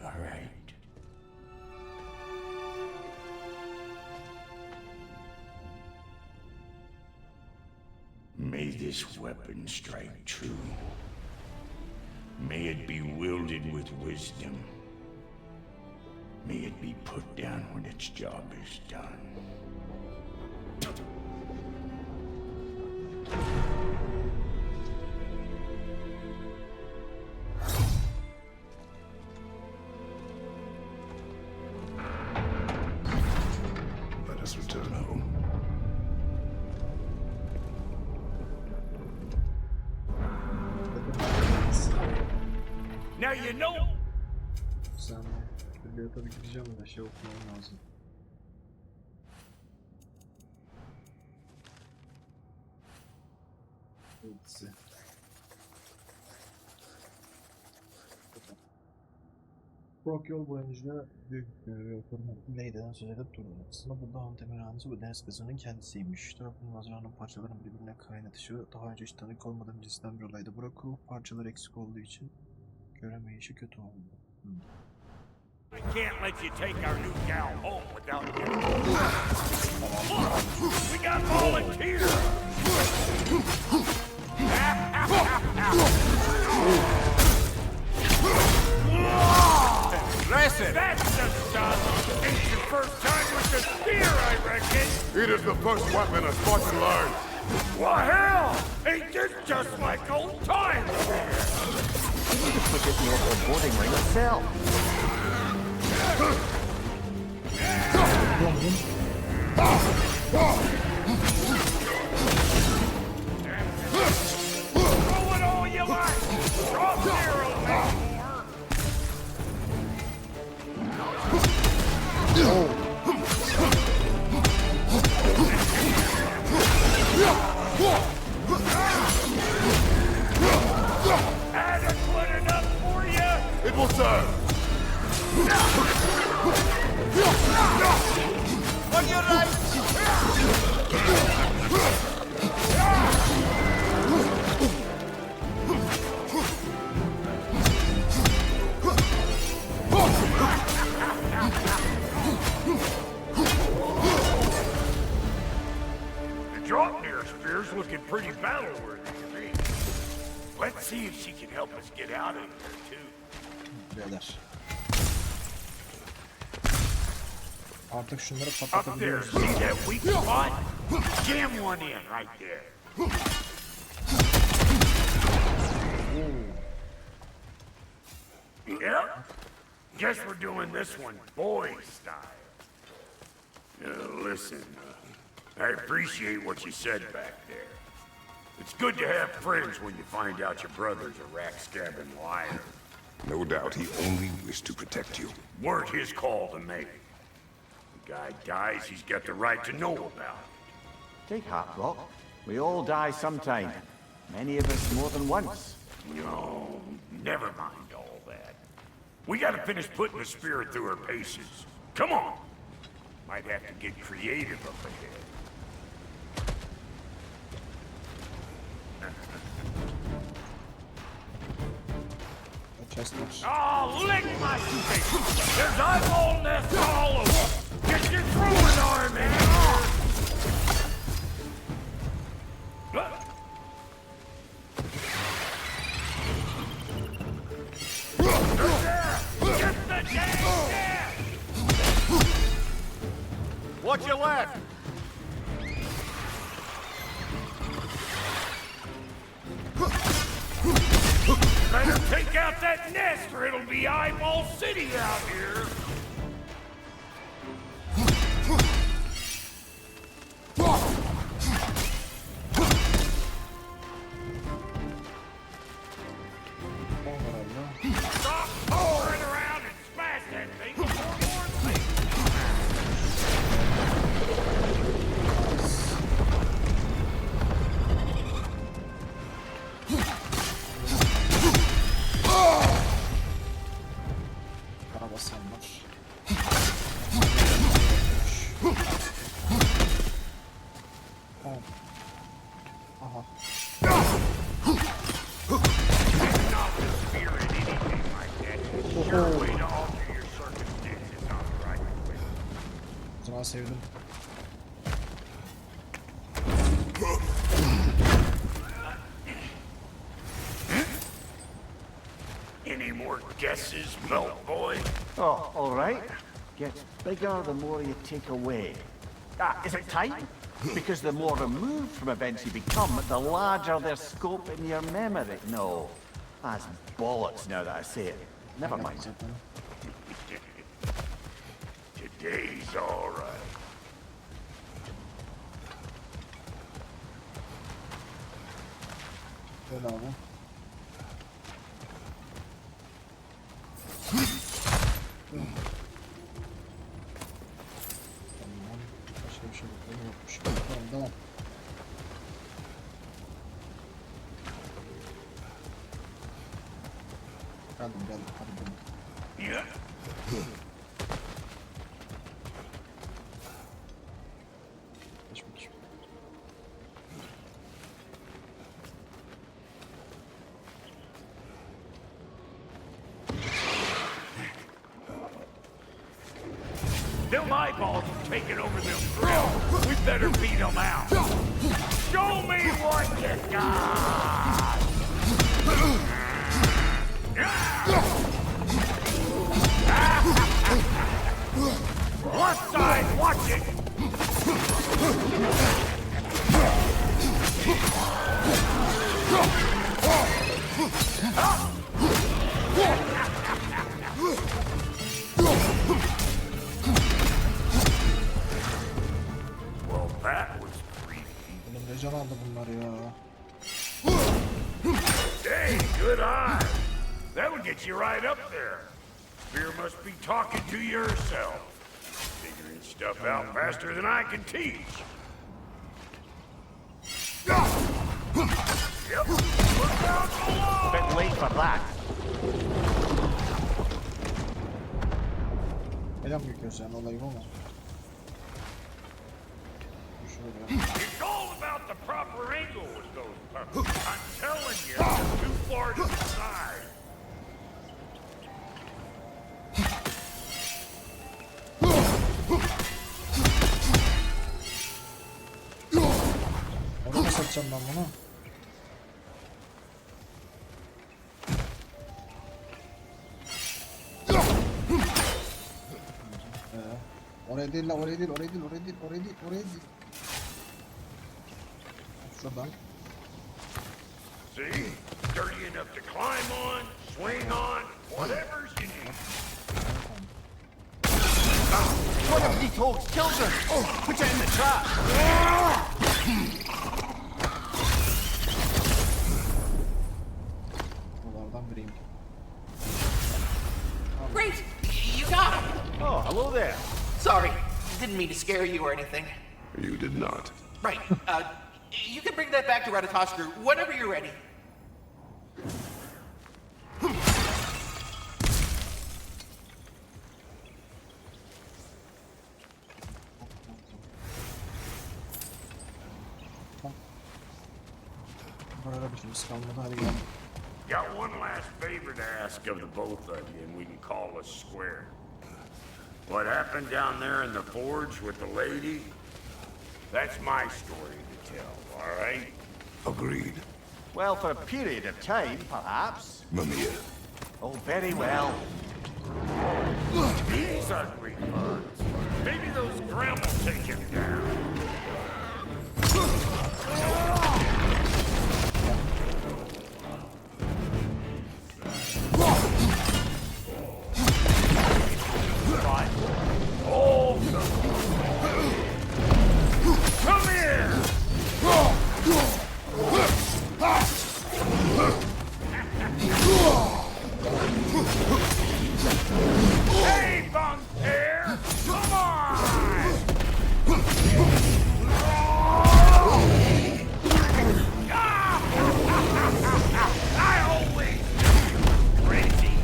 All right. May this weapon strike true. May it be wielded with wisdom. May it be put down when its job is done. Let us return home. Now you know. Bir saniye. Şuraya tabii gideceğim de şey okumam lazım. Dizi. Brok yol boyunca büyük Lady'den söz edip durdu. Aslında bu dağın temelhanesi bu deniz kızının kendisiymiş. Tarafın mazranın parçalarının birbirine kaynatışı daha önce hiç tanık olmadığım cinsten bir olaydı. Brok'u parçaları eksik olduğu için göremeyişi kötü oldu. I can't let you take our new gal home without getting. We got volunteers. Listen! That's the stuff. Ain't your first time with the spear, I reckon. It is the first weapon a Spartan learned. Well, hell, ain't this just like old times? You need to put it in your boarding ring yourself. Throw it all you like. Drop zero, man. Adequate enough for you? It will serve. On your right! The Draupnir spear's looking pretty battle-worthy to me. Let's see if she can help us get out of here, too. Beyler. Artık şunları Up there, patlatabiliyoruz. see that weak spot? Jam one in right there. Yep. Guess we're doing this one boy style. Listen, I appreciate what you said back there. It's good to have friends when you find out your brother's a rack-scabbing liar. No doubt he only wished to protect you. Weren't his call to make. The guy dies, he's got the right to know about it. Take heart, Brock. We all die sometime. Many of us more than once. No, never mind all that. We gotta finish putting the spirit through her paces. Come on! Might have to get creative up ahead. Chestnut. Oh, lick my face! There's eyeball nests all over! Get your throwing arm in here! Get the damn nest! Watch your left! Better take out that nest or it'll be Eyeball City out here! Stop hovering around and smash that thing before more things! Karabasan var. Oh. Aha. It's not the spirit, anything like that. It's your way to alter your circumstances, not the right way. O zaman sevdim. Any more guesses, Melt Boy? Oh, all right. Gets bigger the more you take away. Ah, is it time? Because the more removed from events you become, the larger their scope in your memory. No, that's bollocks now that I say it. Never mind. Zaten. Today's all right. Böyle abi. Tamam. Başka bir şey yokmuş. Tamam, tamam. Geldim. Hadi gidelim. Yeah. Geçmiş. Them eyeballs have taken over them grills. We better beat them out. Show me what you got! One side, watch it! Well, that was creepy. Benim ne can aldı bunlar ya. Hey, good eye. That would get you right up there. Fear must be talking to yourself. Figuring stuff out faster than I can teach. Yep. Look out below! Bit late for that. Neden büyütüyorsun yani olayı bu mu? Şöyle. It's all about the proper angle with those puppets. I'm telling you, they're too far to the side. Onu da satacağım ben bunu. Oraya değil la, oraya değil. Şuradan. See? Sturdy enough to climb on, swing on, whatever's you need. One of these hogs children! Put it in the trap! Buralardan biriyim. Great! You got him! Oh, hello there. Sorry, didn't mean to scare you or anything. You did not. Right, You can bring that back to Ratatoskru whenever you're ready. Burada bir şeyimiz kalmadı. Hadi gel. Got one last favor to ask of the both of you, and we can call us square. What happened down there in the forge with the lady? That's my story to tell, all right? Agreed. Well, for a period of time, perhaps. Mamiya. Oh, very well. These ugly bugs. Maybe those Grim will take him down. Hold them. Come here! Hey, bunk pair! Come on! I always knew you were crazy.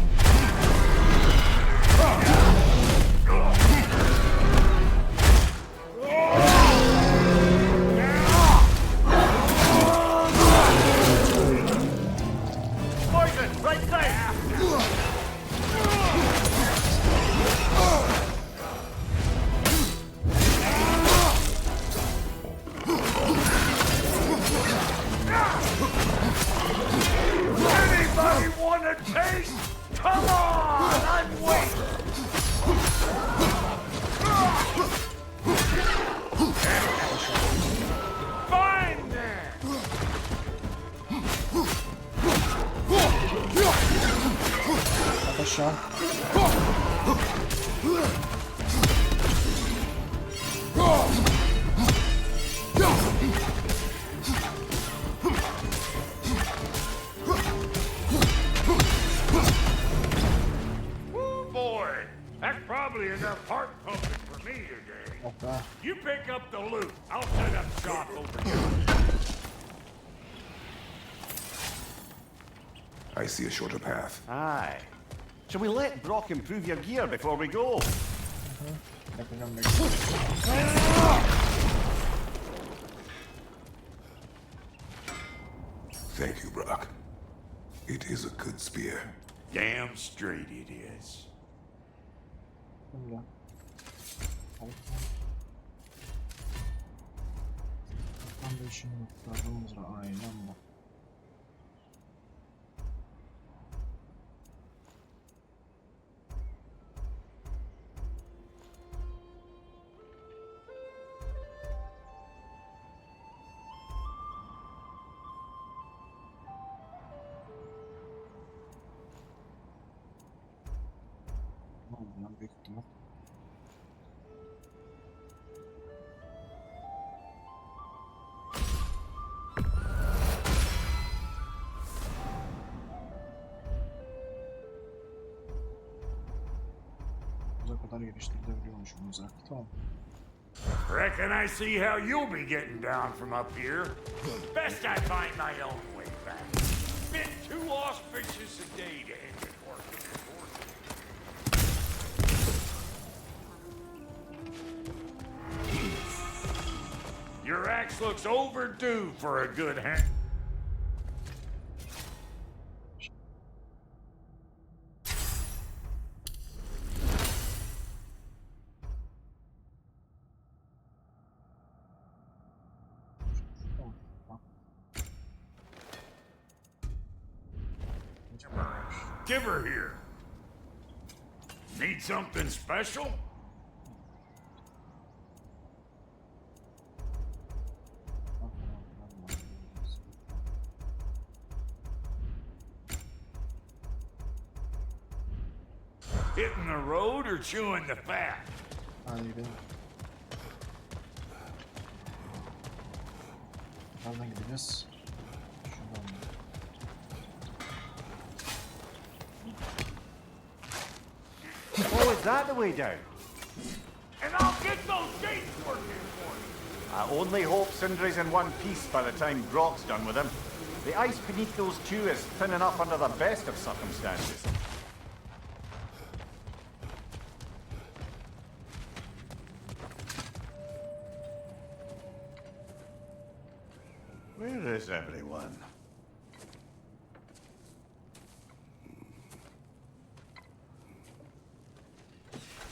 Poison, right side! Anybody want a taste? Come on! I'm waiting! Fine then! At aşağı. Woo, boy! That's probably enough heart pumping for me today. Oh be. You pick up the loot. I'll set up shop over here. I see a shorter path. Aye. Shall we let Brock improve your gear before we go? Yapacağım bekle. Thank you, Brock. It is a good spear. Damn straight it is. Şimdi. Tam da işin noktalarımız var. Aynen bu. Bundan büyük ihtimal. Buza kadar geliştirilebiliyormuş bu mızrak. Tamam. Reckon I see how you'll be getting down from up here. Best I find my own way back. Been too auspicious a day to end it working for you. Your axe looks overdue for a good hand. Give her here. Need something special? Hitting the road or chewing the fat? Hadi gidelim. Nereden gideceğiz? Şuradan mı? Oh, is that the way down? And I'll get those gates working for you. I only hope Sindri's in one piece by the time Grog's done with him. The ice beneath those two is thin enough under the best of circumstances. Where is everyone?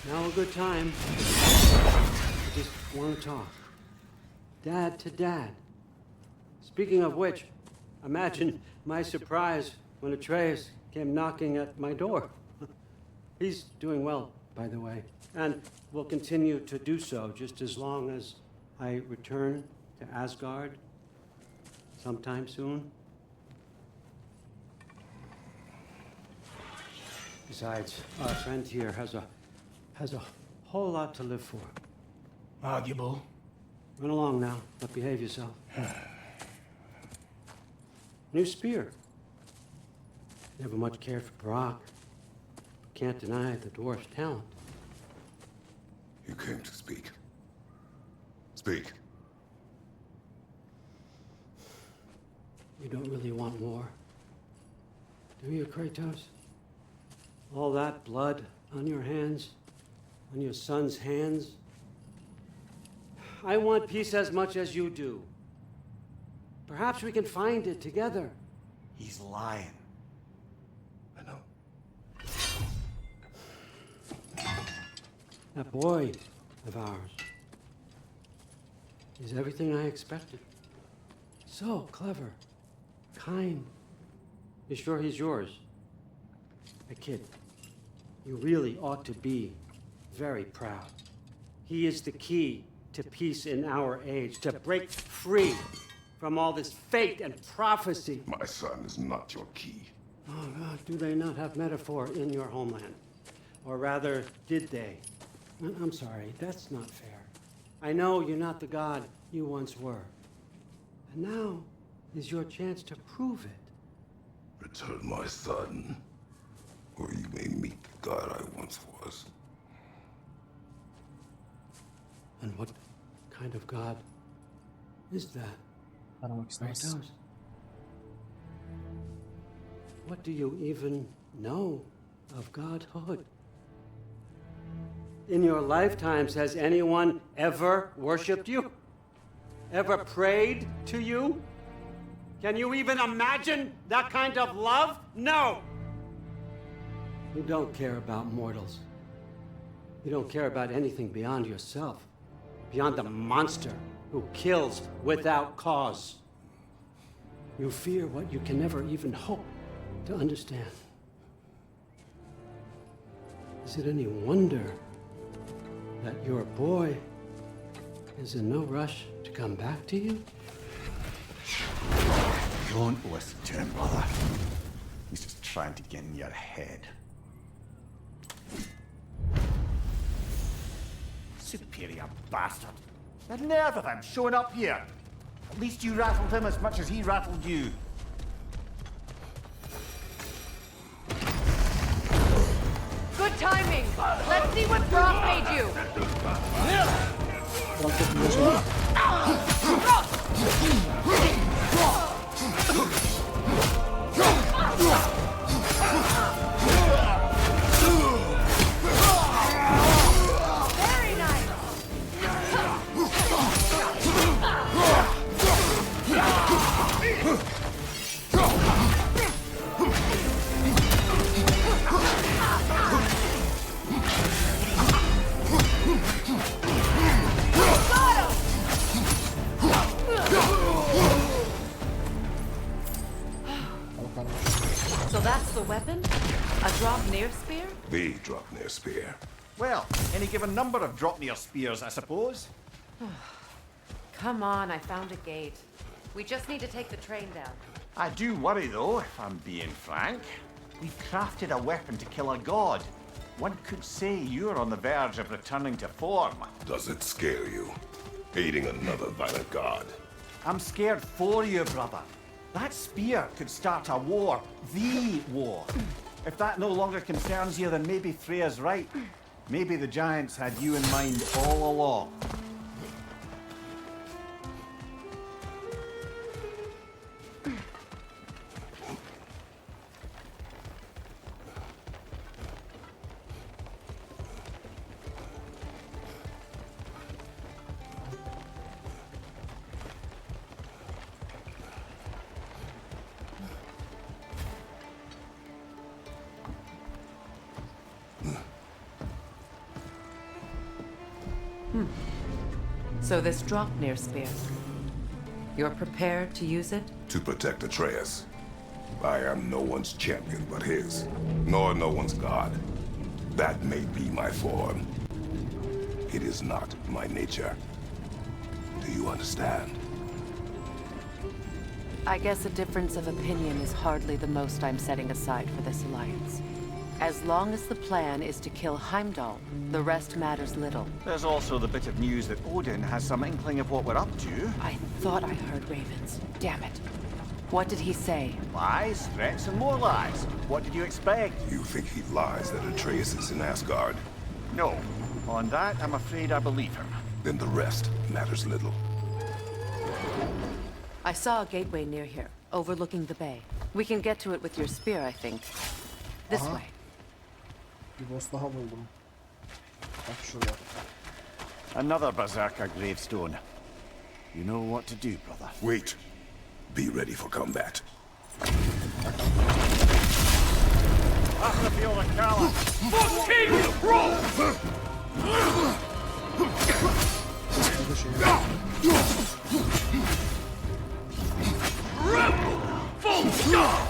Now a good time. I just want to talk. Dad to Dad. Speaking of which, imagine my surprise when Atreus came knocking at my door. He's doing well, by the way, and will continue to do so just as long as I return to Asgard sometime soon. Besides, our friend here has a whole lot to live for. Arguable. Run along now, but behave yourself. New spear. Never much cared for Brock. Can't deny the dwarf's talent. You came to speak. Speak. You don't really want more, do you, Kratos? All that blood on your hands, on your son's hands. I want peace as much as you do. Perhaps we can find it together. He's lying. I know. That boy of ours is everything I expected. So clever, kind. You sure he's yours? A kid, you really ought to be very proud. He is the key to peace in our age, to break free from all this fate and prophecy. My son is not your key. Oh, God, do they not have metaphor in your homeland? Or rather, did they? I'm sorry, that's not fair. I know you're not the god you once were. And now is your chance to prove it. Return my son, or you may meet the god I once was. And what kind of god is that? Aramak istemez. Kratos? What do you even know of godhood? In your lifetimes, has anyone ever worshipped you? Ever prayed to you? Can you even imagine that kind of love? No! You don't care about mortals. You don't care about anything beyond yourself, beyond the monster who kills without cause. You fear what you can never even hope to understand. Is it any wonder that your boy is in no rush to come back to you? Don't listen to him, brother. He's just trying to get in your head. Superior bastard. The nerve of him showing up here. At least you rattled him as much as he rattled you. Good timing! Let's see what Brock made you! Burak yapmıyorsun. Very nice! So that's the weapon? A Draupnir spear? The Draupnir spear. Well, any given number of Draupnir spears, I suppose. Come on, I found a gate. We just need to take the train down. I do worry, though, if I'm being frank. We've crafted a weapon to kill a god. One could say you're on the verge of returning to form. Does it scare you? Aiding another violent god? I'm scared for you, brother. That spear could start a war. The war. If that no longer concerns you, then maybe Freya's right. Maybe the Giants had you in mind all along. So this Draupnir spear. You're prepared to use it? To protect Atreus. I am no one's champion but his, nor no one's god. That may be my form. It is not my nature. Do you understand? I guess a difference of opinion is hardly the most I'm setting aside for this alliance. As long as the plan is to kill Heimdall, the rest matters little. There's also the bit of news that Odin has some inkling of what we're up to. I thought I heard ravens. Damn it. What did he say? Lies, threats, and more lies. What did you expect? You think he lies that Atreus is in Asgard? No. On that, I'm afraid I believe him. Then the rest matters little. I saw a gateway near here, overlooking the bay. We can get to it with your spear, I think. This way. Bir boss daha buldum. Bak şurada. Another Berserker gravestone. You know what to do, brother. Wait. Be ready for combat. I can feel the Kala. For King Rome! Şurada şey yok. Rebel! Full stop!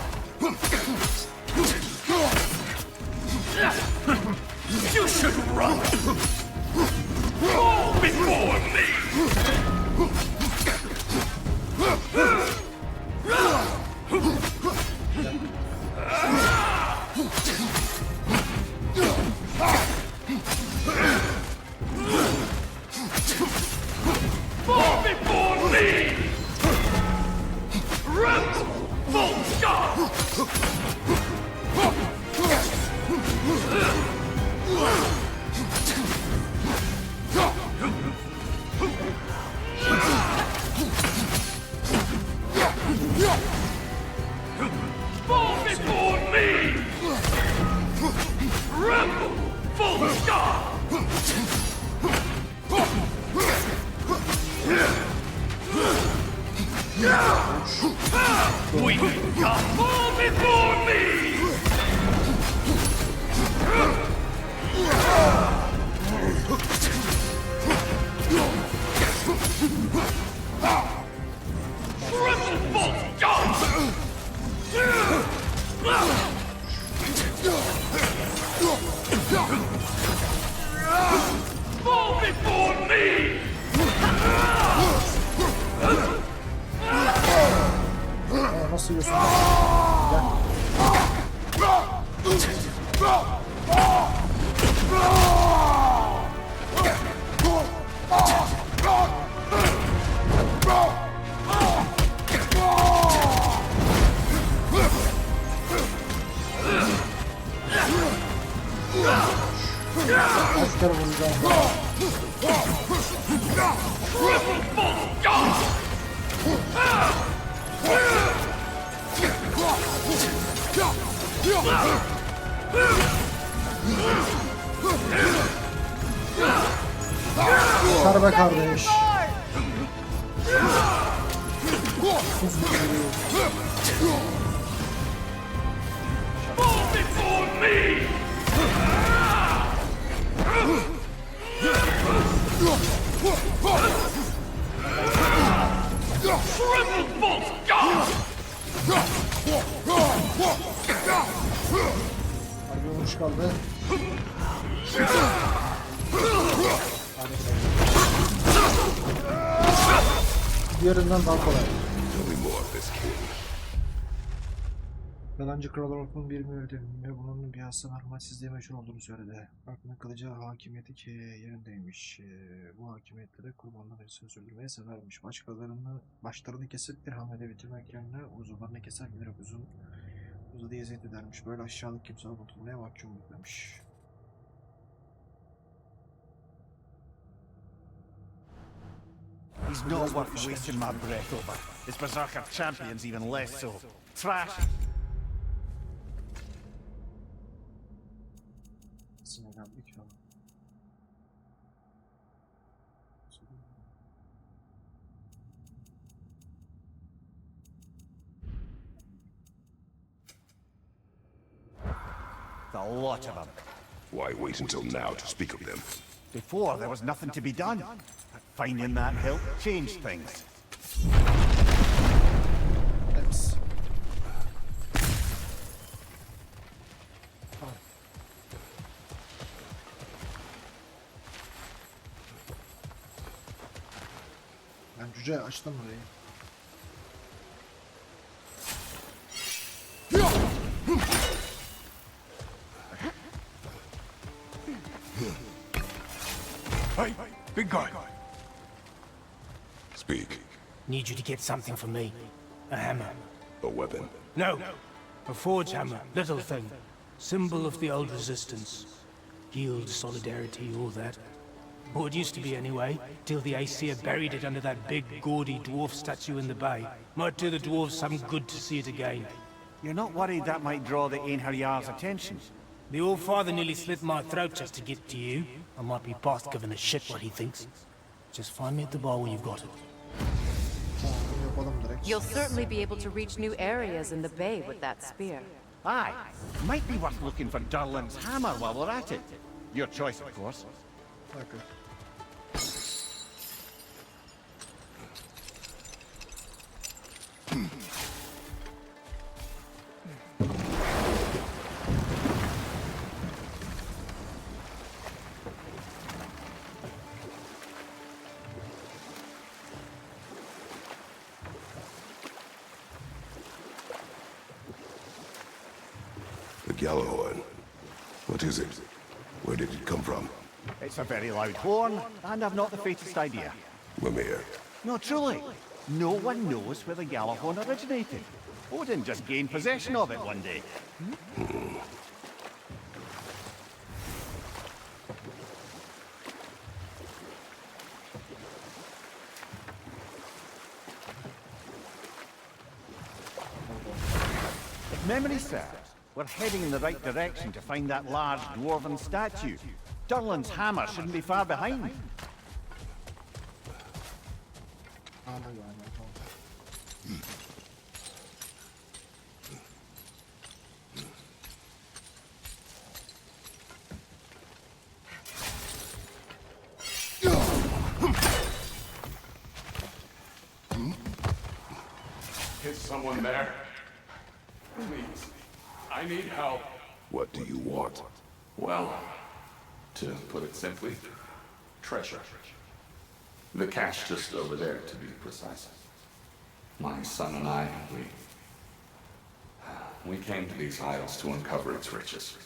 You should run! Fall before me! Fall before me! Rebel! Full stop! Fall before me! Rebel! Full stop! We got fall before me! Triple full stop! Fall before me! Nasıl yiyorsun? Gel. Kaç kere vuracağım? Triple full stop! Yeter be kardeş. Fall before me! Triple full stop! Harbi olmuş kaldı. Diğerinden daha kolay. Tell me more of this king. Yalancı Kral Orkun bir mühürdü ve bunun bir hasta merhametsizliğe meşhur olduğunu söyledi. Aklına kılıcı hakimiyeti ki yerindeymiş. Bu hakimiyetleri kurbanları sürdürmeyi severmiş. Başlarını kesip bir hamlede bitirmek yerine uzuvlarını keser bilerek uzadı eziyet edermiş. Böyle aşağılık kimseler unutulmaya mahkumdur demiş. He's not worth wasting my breath over. His Berserker champion's even less so. Trash! Sinirlendik ya. A lot of them. Why wait until now to speak of them? Before, there was nothing to be done. But finding that help changed things. Thanks. Ben cüce açtım burayı. Hey, big guy. Speak. Need you to get something for me. A hammer. A weapon. No. A forge hammer. Little thing. Symbol of the old resistance. Guild, solidarity, all that. Or it used to be anyway, till the Aesir buried it under that big, gaudy dwarf statue in the bay. Might do the dwarves some good to see it again. You're not worried that might draw the Einherjar's attention? The All-Father nearly slit my throat just to get to you. I might be past giving a shit what he thinks. Just find me at the bar when you've got it. Tamam, bunu yapalım direkt. You'll certainly be able to reach new areas in the bay with that spear. Aye. Might be worth looking for Durlin's hammer while we're at it. Your choice, of course. Okay. The Gjallarhorn. What is it? Where did it come from? It's a very loud horn, and I've not the faintest idea. Mimir. No, truly. No one knows where the Gjallarhorn originated. Odin just gained possession of it one day. If memory serves, we're heading in the right direction to find that large dwarven statue. Durlin's hammer shouldn't be far behind. Is someone there? Please. I need help. What do you want? Well, to put it simply, treasure. The cache just over there, to be precise. My son and I, we came to these isles to uncover its riches.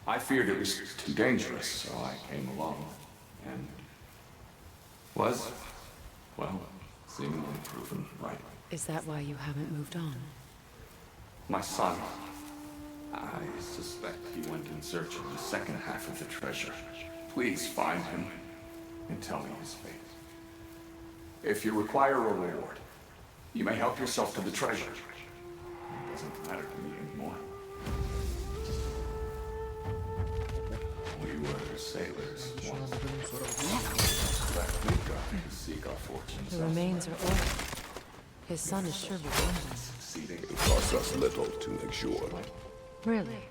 I feared it was too dangerous, so I came along, and was, well, seemingly proven right. Is that why you haven't moved on? My son, I suspect he went in search of the second half of the treasure. Please find him and tell me his fate. If you require a reward, you may help yourself to the treasure. It doesn't matter to me anymore. We were sailors once. Left Midgard to seek our fortunes. The remains are ordered. His son is surely one of us. It costs us little to make sure. Really?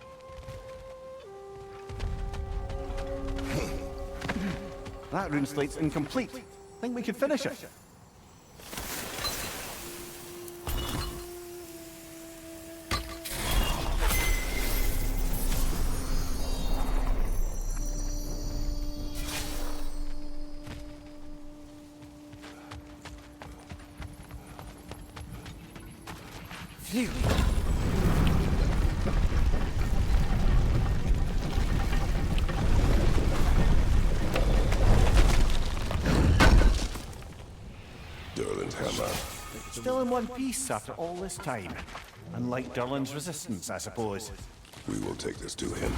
That rune slate's incomplete. Think we could finish it? Phew. Durlin's hammer. Still in one piece after all this time. Unlike Durlin's resistance, I suppose. We will take this to him.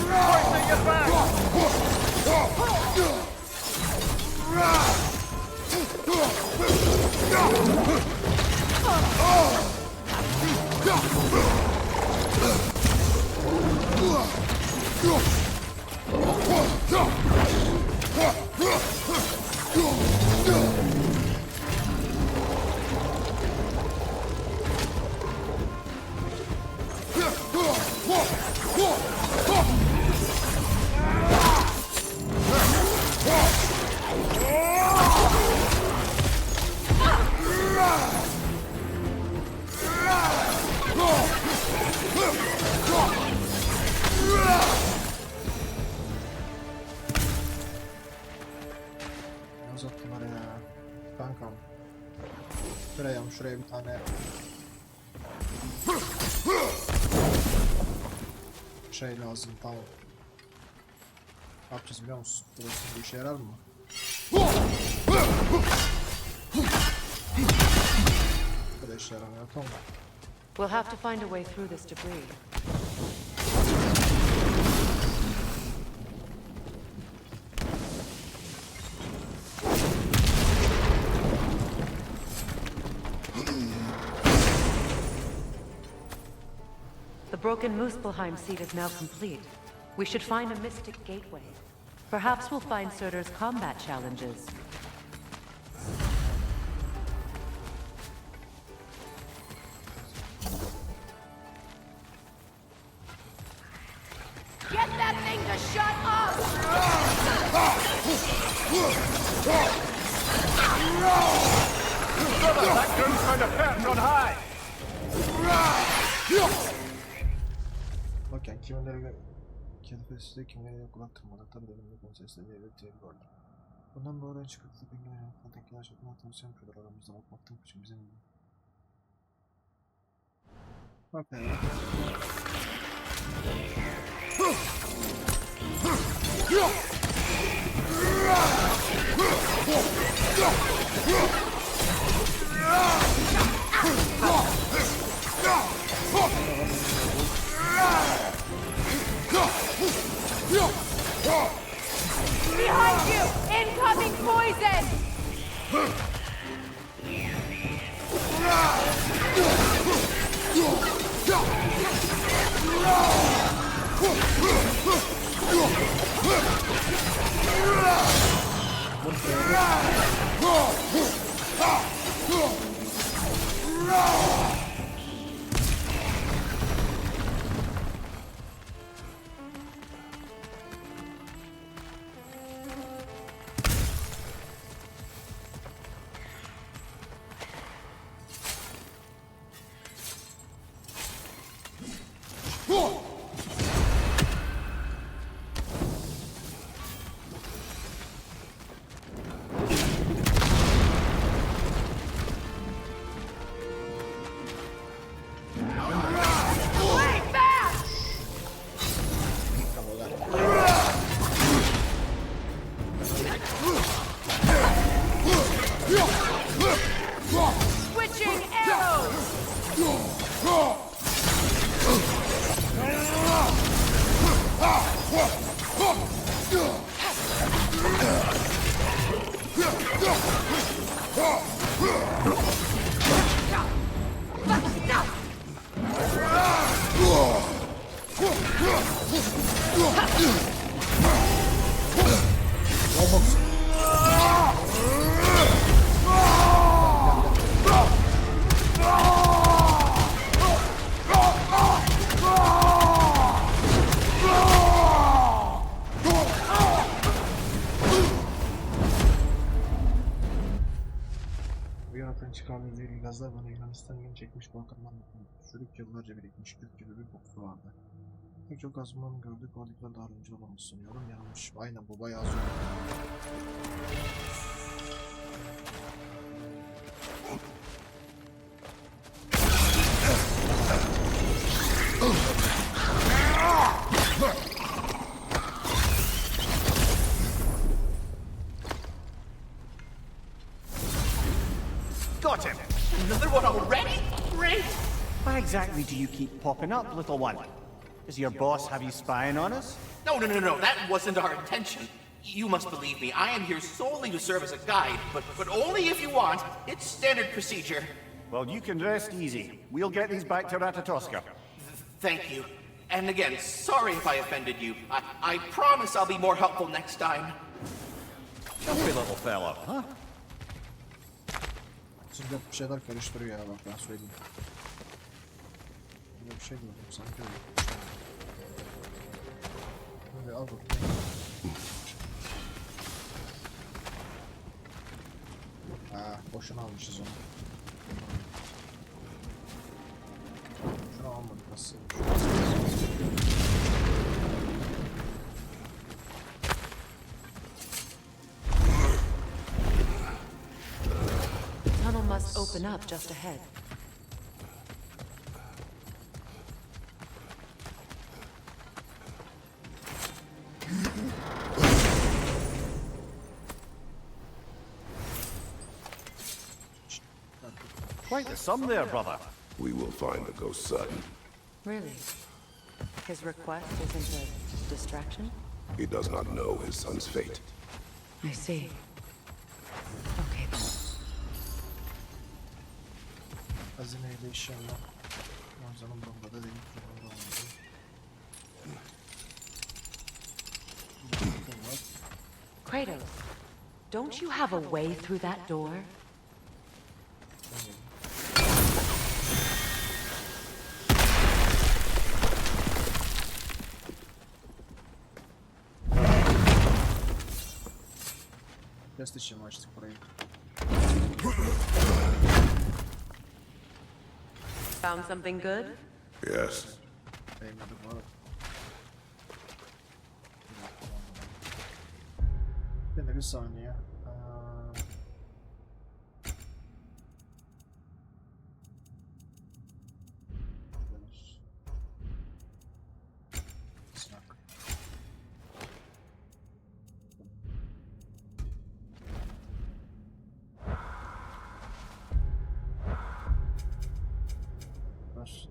Pointing your back! Uzattılar ya. Kankam. Şuraya bir tane şey lazım, tamam. Ne yapacağız biliyor musun? Burası bir işe yarar mı? Bu da işe yaramıyor, tamam. We'll have to find a way through this debris. The broken Muspelheim seat is now complete. We should find a mystic gateway. Perhaps we'll find Surtur's combat challenges. Get that thing to shut up! That gun's kind of perched on high. Bakın kimileri kelifesizde kimileri kulak tırmaladıkları bölümde konsesleri devletleri gördüm. Bundan bu oraya çıkıp da bilgi yanıtlardakiler şeklinde tansiyon yapıyorlar aramızda bakmaktan için bize mi? Bakın ya. Behind you! Incoming poison! Switching arrows! Bu yaratan çıkardığı zehirli gazlar bana Yunanistan'ın yeni çekmiş Balkan'dan sürük yıllarca birikmiş kök gibi bir kokusu vardı. Pek çok azmanı gördük, oradakiler daha önce olamaz sanıyorum. Yanılmış. Aynen bu bayağı zor. Got him! Another one already? Great! Why exactly do you keep popping up, little one? Does your boss have you spying on us? No, that wasn't our intention. You must believe me, I am here solely to serve as a guide, but only if you want. It's standard procedure. Well, you can rest easy. We'll get these back to Ratatoska. Thank you. And again, sorry if I offended you. I promise I'll be more helpful next time. Jumpy little fella, huh? Sıcak bir şeyler karıştırıyor ya, bak ben söyleyeyim. Böyle bir şey gördüm sanki öyle. Böyle al bakayım. Ha, boşuna almışız onu. Şunu almadık nasıl? Tunnel must open up just ahead. Quite the sum there, brother. We will find the ghost son. Really? His request isn't a distraction? He does not know his son's fate. I see. Okay then. Hazineyle inşallah. Manzanın bomba da değil. Kratos, don't you have a way through that door? Test için açtık burayı. Found something good? Yes. Değmedi bu arada. Bir saniye.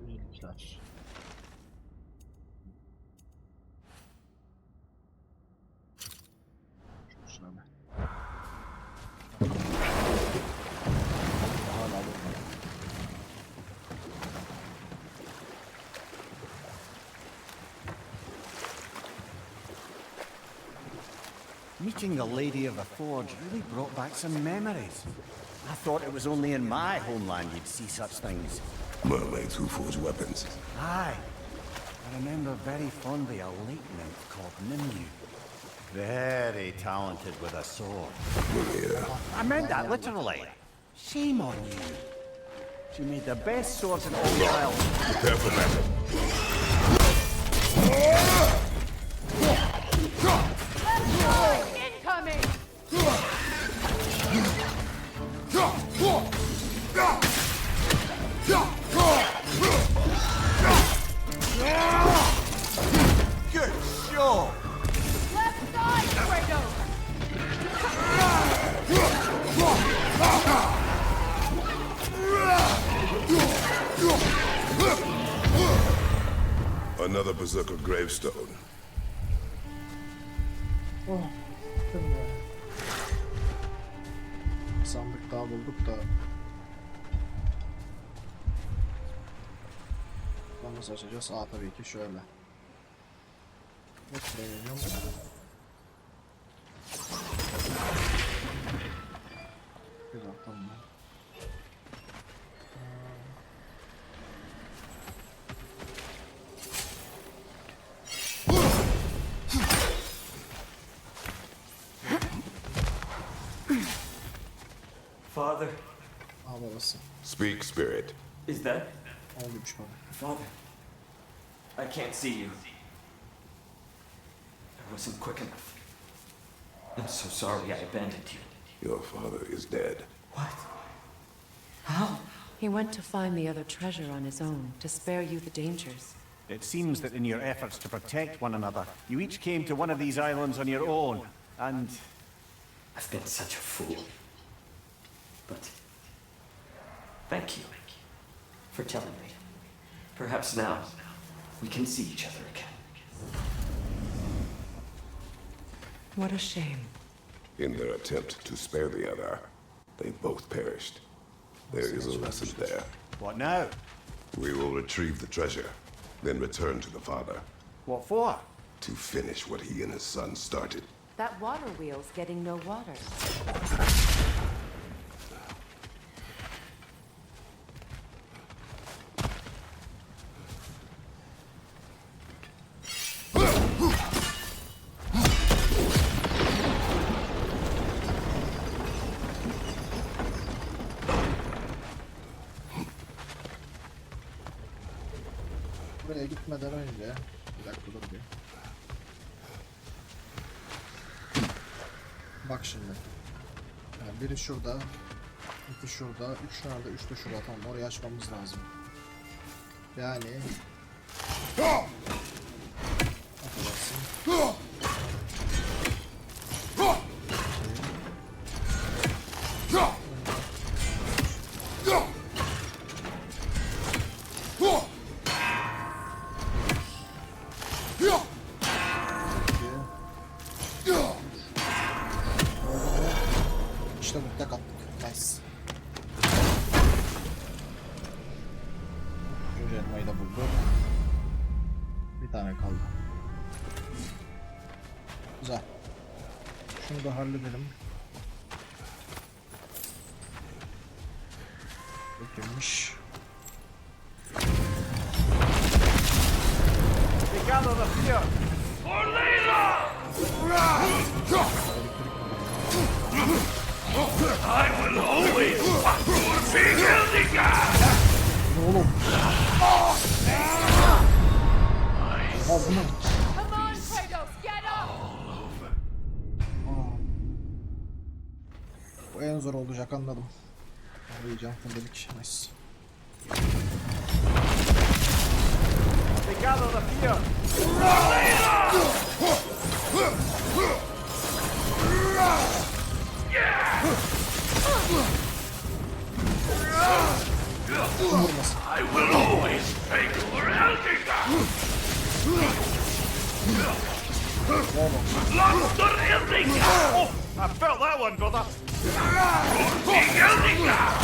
İyilikler. Şöyle. Hala bakın. Meeting the Lady of the Forge really brought back some memories. I thought it was only in my homeland you'd see such things. Mermaids who forge weapons. Aye. I remember very fondly a lake nymph called Nimue. Very talented with a sword. Yeah. I meant that literally. Shame on you. She made the best swords in all the island. Careful, man. Incoming! Good show! Left side, Kratos! Another berserker gravestone. Oh, bakın ya. Sandık daha bulduk da. Nasıl açacağız? Aa tabii ki şöyle. Ne premium? Güzel, tamam. Father. Al babası. Speak, spirit. Is that? Olmuş bana. Father. I can't see you. I wasn't quick enough. I'm so sorry I abandoned you. Your father is dead. What? How? He went to find the other treasure on his own, to spare you the dangers. It seems that in your efforts to protect one another, you each came to one of these islands on your own, and... I've been such a fool. But... thank you for telling me. Perhaps now we can see each other again. What a shame. In their attempt to spare the other, they both perished. There is a lesson there. What now? We will retrieve the treasure, then return to the father. What for? To finish what he and his son started. That water wheel's getting no water. Buraya gitmeden önce bir dakika dur bir. Bak şimdi. Yani biri şurada, iki şurada, üç nerede, üç de şurada. Tamam, orayı açmamız lazım. Yani affedersin. İşte bu tek attık. Nice. Üçüncü elmayı da bulduk. Bir tane kaldı. Güzel. Şunu da halledelim. Bakıyormuş. Picado the fear! I will always fight for Big Hildegard! Oğlum. Come on, Kratos, get up! Bu en zor olacak, anladım. Arayacağım şimdilik. Nice. Picado the fear! I will always fight for Hildegard! Monster Hildegard! Oh, I felt that one, brother! Big Hildegard!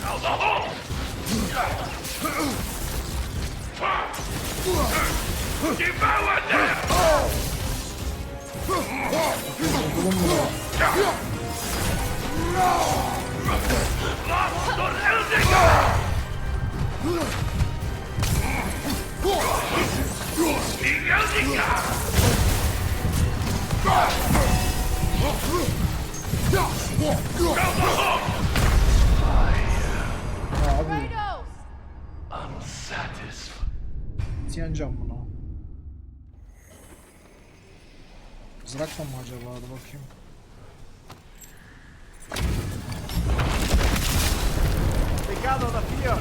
Now the hole! Devour them! Monster Hildegard! Big Hildegard! Kratos! I'm satisfied. Yeneceğim bunu. Zırakla mı acaba? Hadi bakayım. Picado the fear!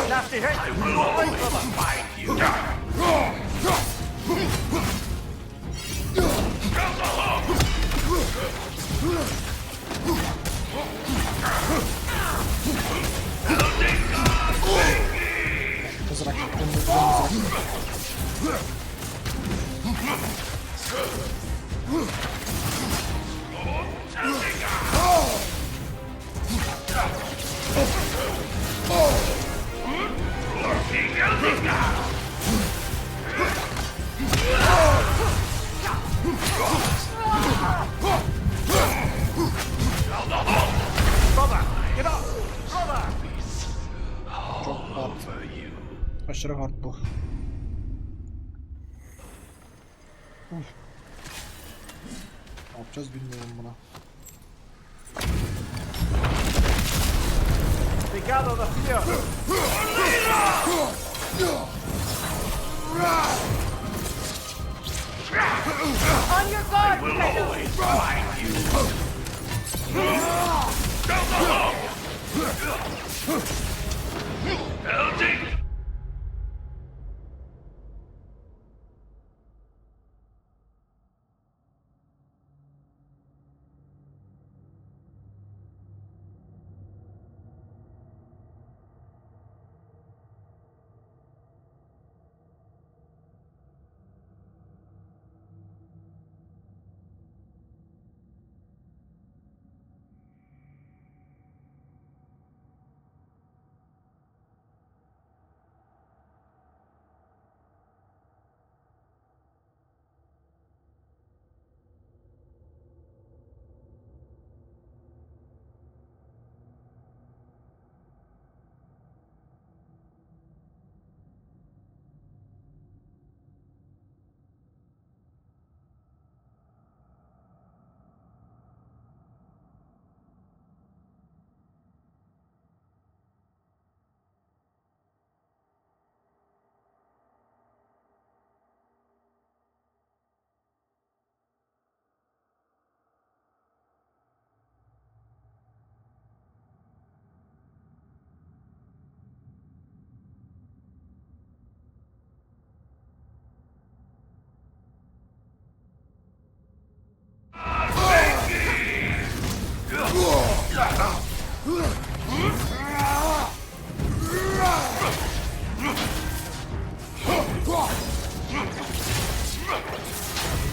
Nasty hit! I will always fight you! Mızrak. Brother! Get up! Brother! Çok hard. Aşırı hard bu. Ne yapacağız bilmiyorum buna. Picado the fear! On your guard, Kratos! Fight you! Down the hole! Hildegard!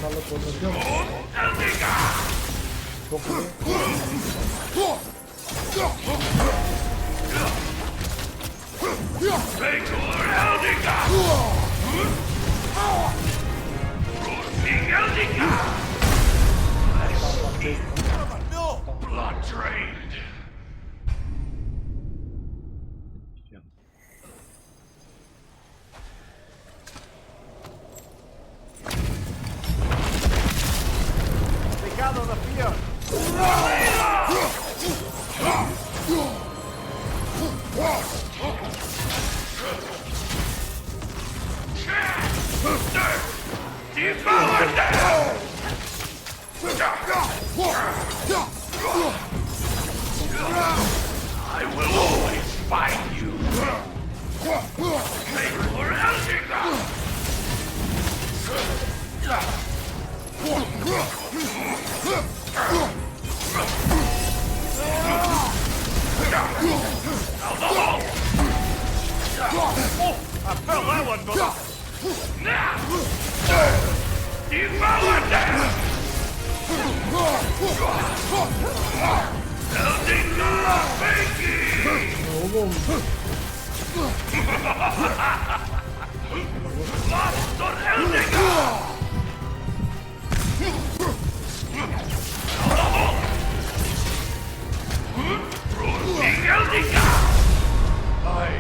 Bunlarla kullanabiliyor musun? Çok Blood drained. They gather the fear. Devour them! I will always find you. Make for Eldiga! Now the hole! I felt that one, brother. Devour them! Eldiga Fakey! Lost on Eldiga! King Eldiga! I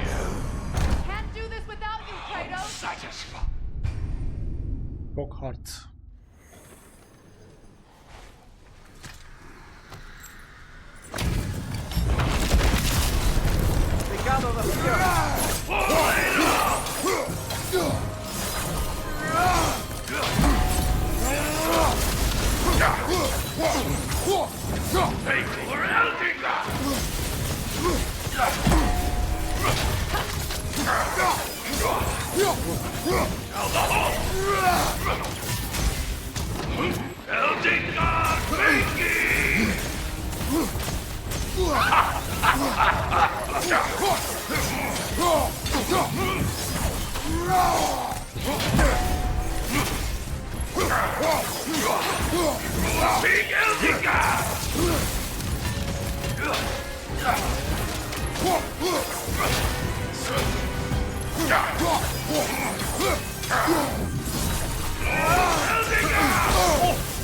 Can't do this without you, Kratos! satisfied. çok hard. They gather the fear. Take for Eldiga! Eldiga Fakey! King Eldiga!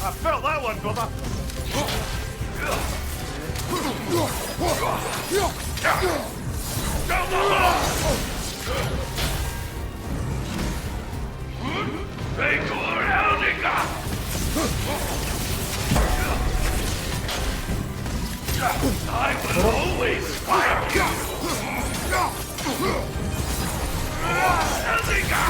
I felt that one, brother. Down the hall! Take for Eldiga! I will always find you! Eldiga!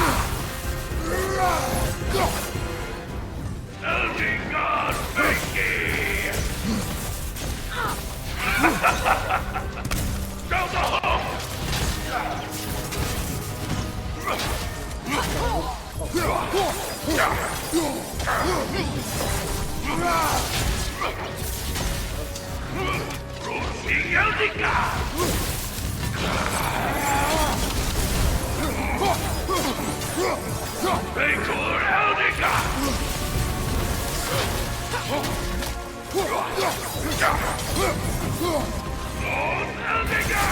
Eldiga Fakey! Down the hall! King Eldiga! Take for Eldiga! Lord Eldiga!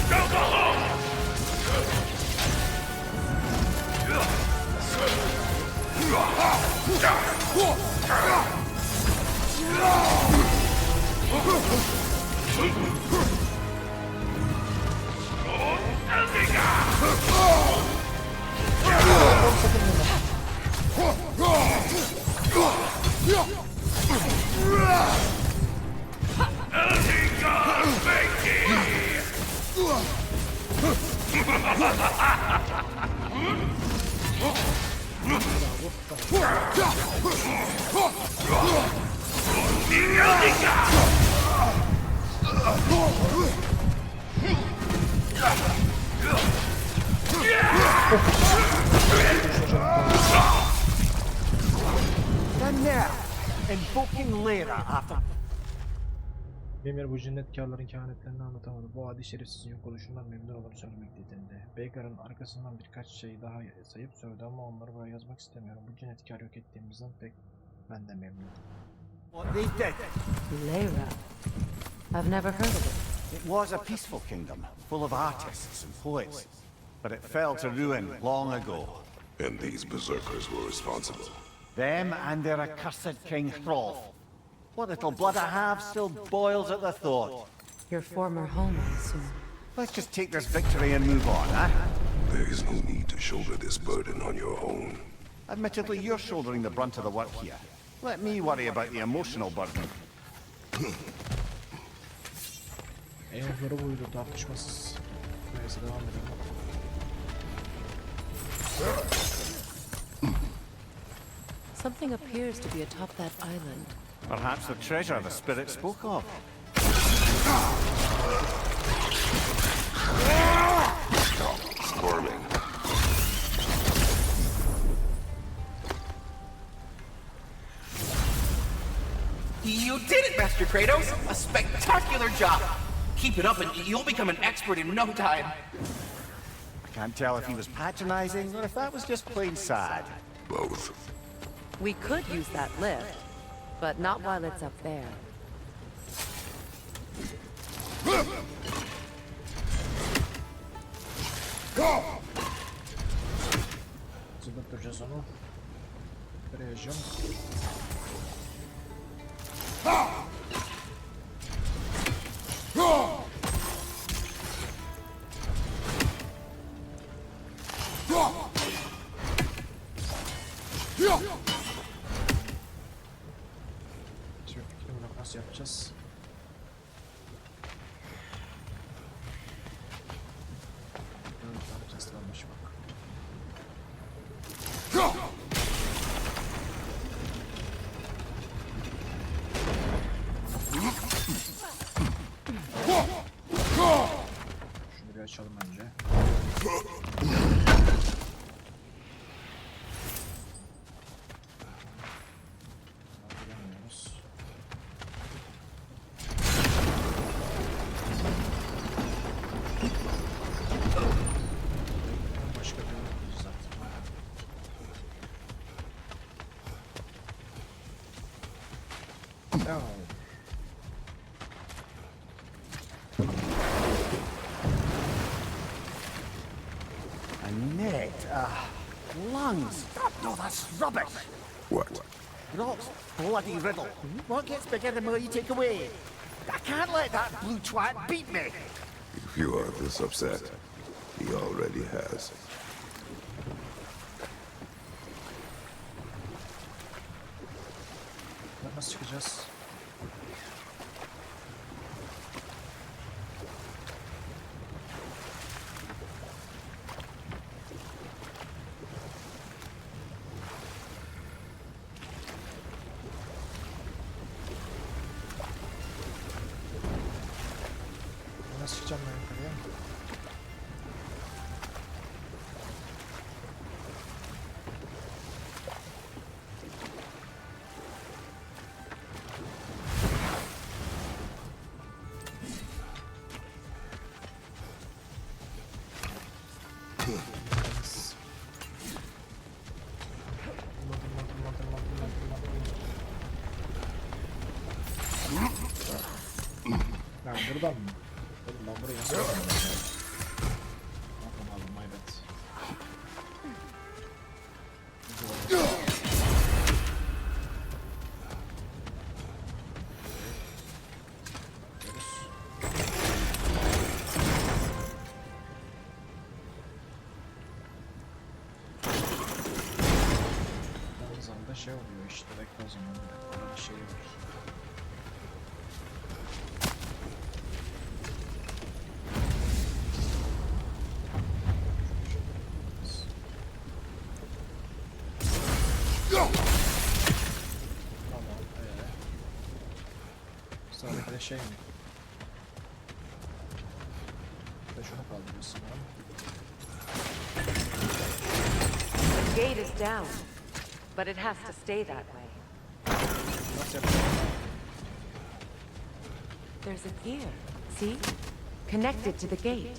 Down the hall! Lord Eldiga! Eldiga And now, invoking Lyra after Emir bu cinnetkarların kehanetlerini anlatamadı. Bu adi şerefsizin yok oluşundan memnun olup söylemektedirdi. Baker'ın arkasından birkaç şey daha sayıp sövdü ama onları buraya yazmak istemiyorum. Bu cinnetkar yok ettiğimizden pek ben de memnunum. What they did. Lyra. I've never heard of it. It was a peaceful kingdom, full of artists and poets. But it fell to ruin long ago. And these berserkers were responsible. Them and their accursed King Hrolf. What little blood I have still boils at the thought. Your former home, I assume. Let's just take this victory and move on, eh? There is no need to shoulder this burden on your own. Admittedly, you're shouldering the brunt of the work here. Let me worry about the emotional burden. Eyvahları buydu tartışmasız. Neyse devam edelim. Something appears to be atop that island. Perhaps the treasure the spirit spoke of. Squirming. You did it, Master Kratos! A spectacular job! Keep it up and you'll become an expert in no time. I can't tell if he was patronizing or if that was just plain sad. Both. We could use that lift, but not while it's up there. Zıbıttıracağız onu. Rejim. Şimdi fikrim yok, nasıl yapacağız? Evet, yapacağız varmış bak. Şunu bir açalım önce. Bilemiyoruz. Başka bir yol bulacağız artık. Devam. A net, lungs. No, that's rubbish. What? Rock's bloody riddle. What gets bigger the more you take away? I can't let that blue twat beat me. If you are this upset, he already has. Nasıl çıkacağız? Nasıl çıkacağım ben yukarıya? Ya buradan mı? Oğlum ben burayı nasıl yapayım ya? Yapamadım, my bad. Yalnız anda şey oluyor işte, bekle o zaman. Bir şey var. Sağdaki de şey mi? Ve şunu kaldırıyorsun lan. The gate is down, but it has to stay that way. Nasıl yapacağım? There's a gear. See? Connected to the gate.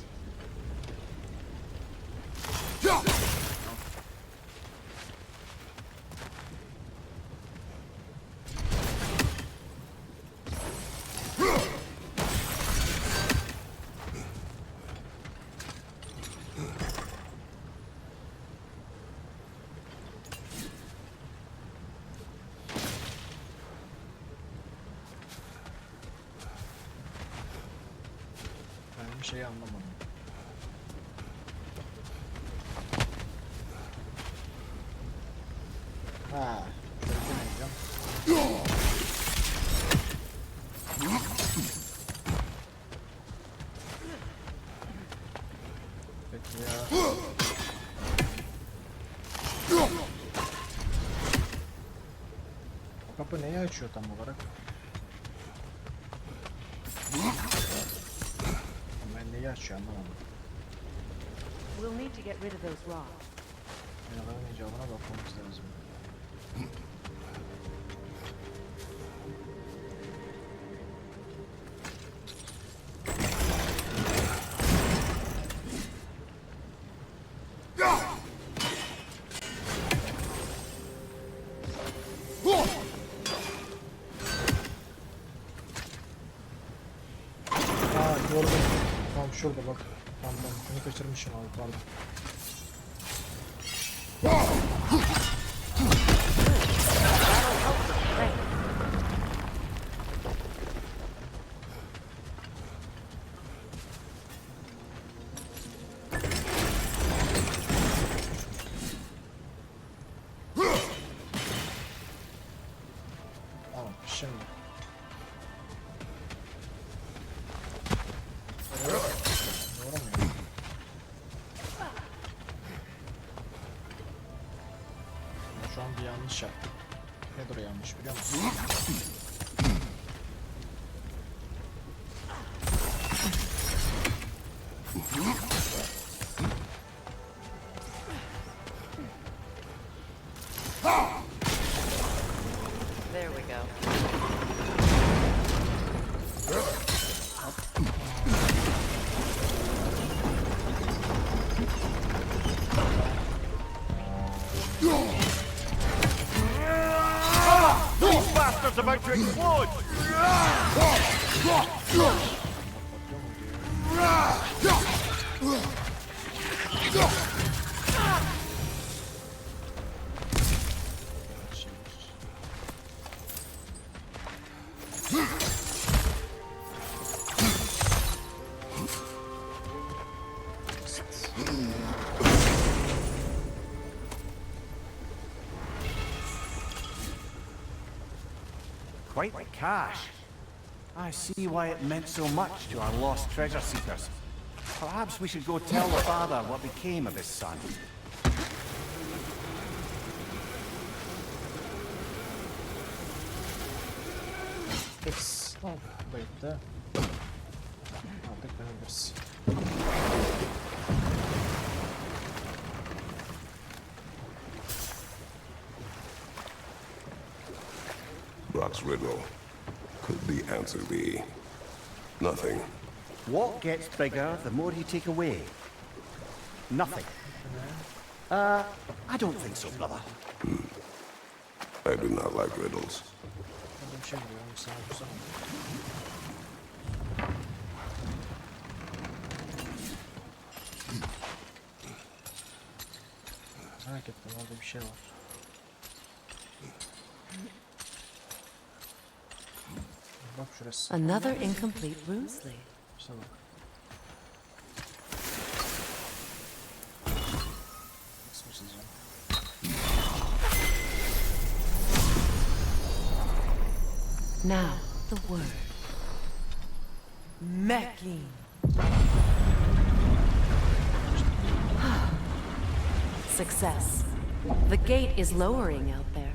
Ben bir şey anlamadım. Ha, şöyle deneyeceğim. Peki ya. O kapı neyi açıyor tam olarak? Ben neyi açıyor anlamadım. We'll need to get rid of those rocks. Yaraların icabına bakmamız lazım. Gördüm. Tamam şurada bak. Tamam bunu kaçırmışım abi pardon. Tamam şimdi. Şu an bir yanlış yaptım. Nedir o yanlış biliyor musun? There we go. These bastards about to explode! Quite the cache. I see why it meant so much to our lost treasure seekers. Perhaps we should go tell the father what became of his son. Oh, bekle. Artık dönebiliriz. Brock's riddle. Could the answer be nothing? What gets bigger the more you take away? Nothing. I don't think so, brother. I do not like riddles. Ben bir şey biliyorum sana dursana. Merak ettim orada bir şey var. Bak şurası. Another incomplete rune sleeve. Şuna bak. Nasıl çizeceğim? Now, the word. Mekin. Success. The gate is lowering out there.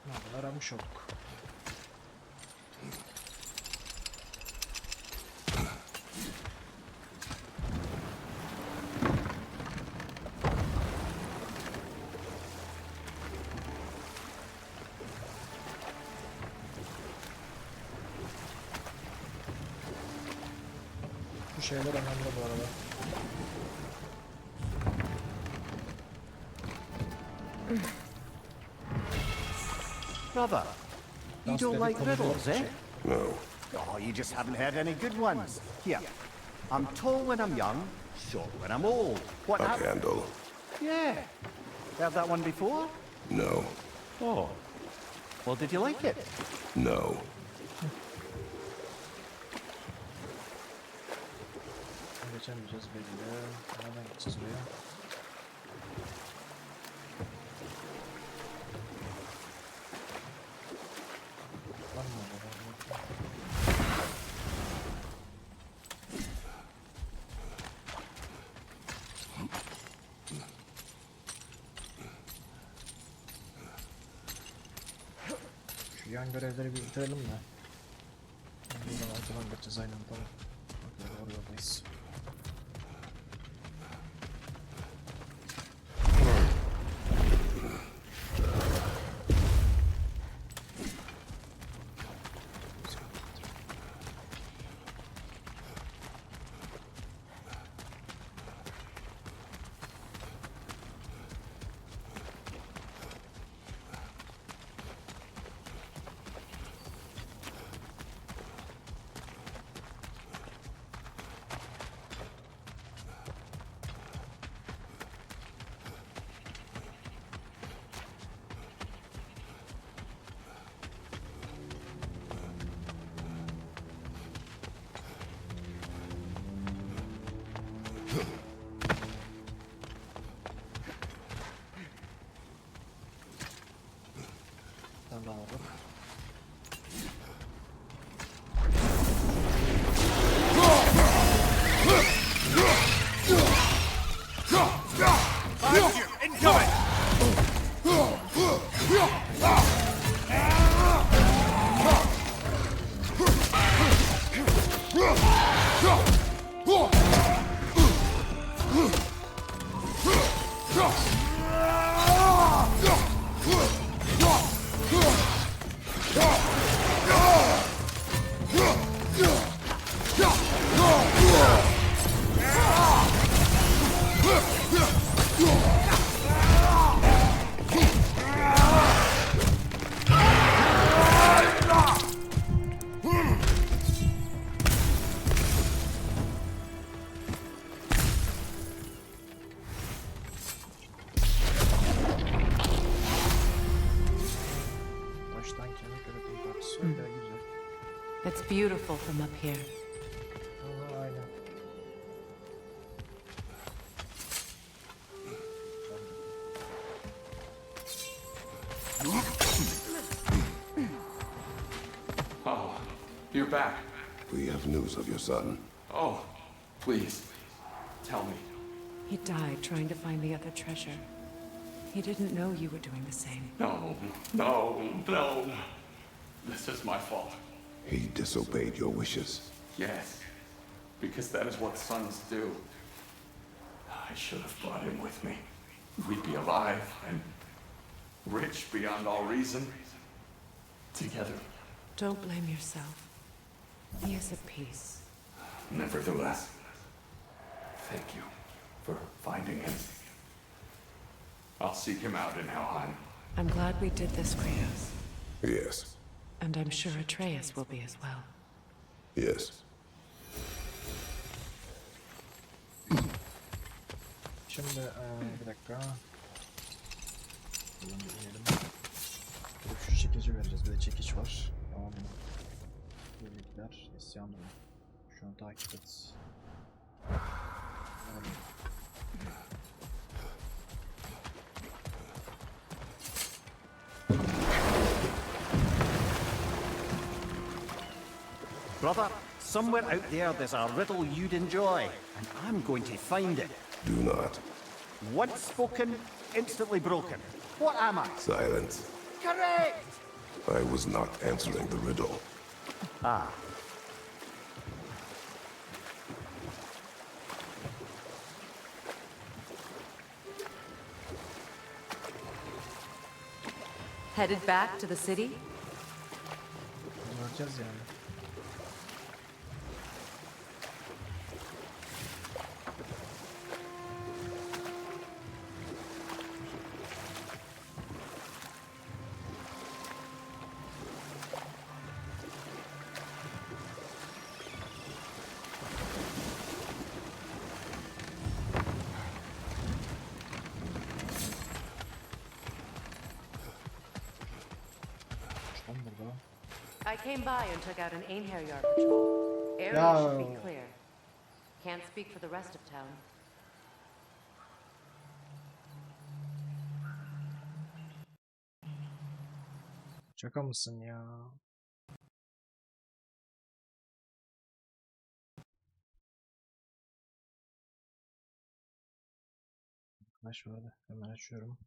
Ne kadar aramış olduk. şeyler önemli bu arada. Brother, you don't like riddles, eh? No. Oh, you just haven't heard any good ones. Here, I'm tall when I'm young, short when I'm old. What A happened? candle. Yeah. Heard that one before? No. Oh. Well, did you like it? No. Geçemeyeceğiz belli. Nereden gideceğiz buraya? Var mı orada? Şu yan görevleri bir bitirelim mi? Buradan arkadan geçeceğiz aynen tamam. Bak doğru yoldayız. Tamam. Incoming! Taştan kemik üretim partisi öyle güzel. It's beautiful from up here. Aha, aynen. Oh, you're back. We have news of your son. Oh, please, tell me. He died trying to find the other treasure. He didn't know you were doing the same. No, no, no. This is my fault. He disobeyed your wishes. Yes, because that is what sons do. I should have brought him with me. We'd be alive and rich beyond all reason. Together. Don't blame yourself. He is at peace. Nevertheless, thank you for finding him. I'll seek him out in Helheim. I'm glad we did this, Kratos. Yes. And I'm sure Atreus will be as well. Yes. Şimdi bir dakika. Buradan bir inelim. Şu çekici vereceğiz. Bir de çekiç var. Tamam mı? Birlikler isyan mı? Şu an takip et. Brother, somewhere out there there's a riddle you'd enjoy, and I'm going to find it. Do not. Once spoken, instantly broken. What am I? Silence. Correct! I was not answering the riddle. Ah. Headed back to the city? Göreceğiz yani. I came by and took out an Einherjar patrol. Area should be clear. Can't speak for the rest of town. Şaka mısın ya? Arkadaş vardı. Hemen açıyorum.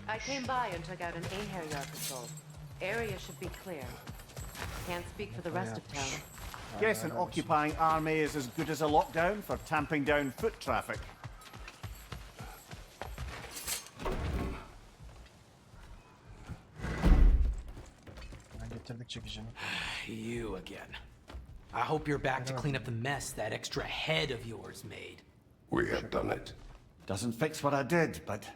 I came by and took out an Einherjar patrol. Area should be clear. Can't speak for the rest of town. Guess an occupying army is as good as a lockdown for tamping down foot traffic. Getirdik çekicini. You again. I hope you're back to clean up the mess that extra head of yours made. We have done it. Doesn't fix what I did, but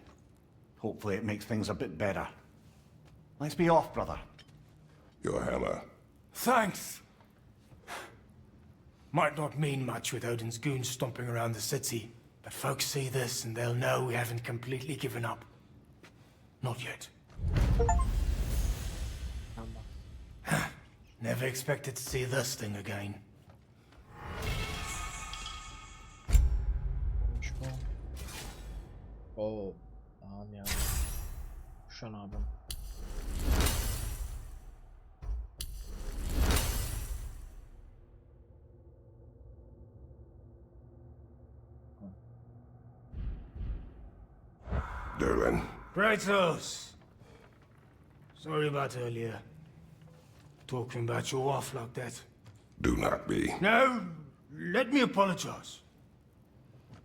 hopefully it makes things a bit better. Let's be off, brother. Your hammer. Thanks. Might not mean much with Odin's goons stomping around the city, but folks see this and they'll know we haven't completely given up. Not yet. Never expected to see this thing again. Oo. Tamam ya. Şu an abim. Derlin. Kratos! Sorry about earlier. Talking about your wife like that. Do not be. No, let me apologize.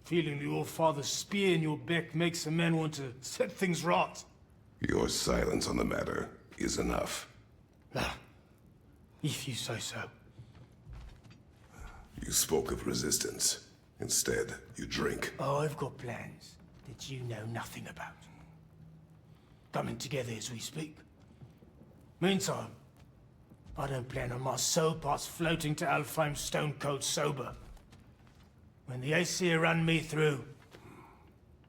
Feeling the All-Father's spear in your back makes a man want to set things right. Your silence on the matter is enough. If you say so. You spoke of resistance. Instead, you drink. I've got plans that you know nothing about. Coming together as we speak. Meantime, I don't plan on my soul parts floating to Alfheim stone cold sober. When the Aesir run me through,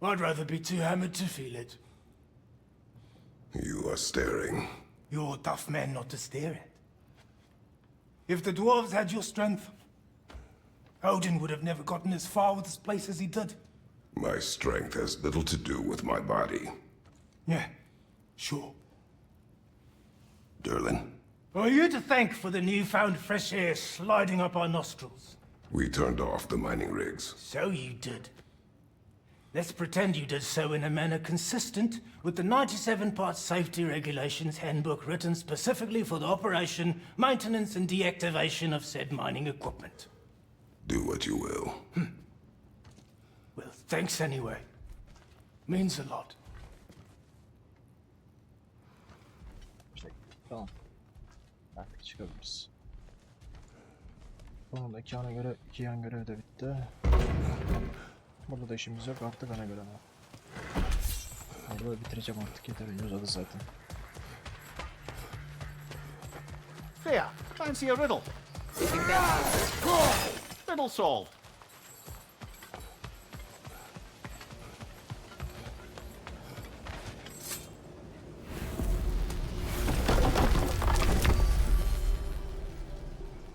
I'd rather be too hammered to feel it. You are staring. You're a tough man not to stare at. If the dwarves had your strength, Odin would have never gotten as far with this place as he did. My strength has little to do with my body. Yeah, sure. Derlin, Are you to thank for the newfound fresh air sliding up our nostrils? we turned off the mining rigs. So you did. Let's pretend you did so in a manner consistent with the 97-part safety regulations handbook written specifically for the operation, maintenance, and deactivation of said mining equipment. Do what you will. Well, thanks anyway. Means a lot. Tamam. Artık çıkabiliriz. Sonunda iki yan görev de bitti. Burada da işimiz yok artık ana göre ama. Burada bitireceğim artık yeter uzadı zaten. There, fancy a riddle. Riddle solved.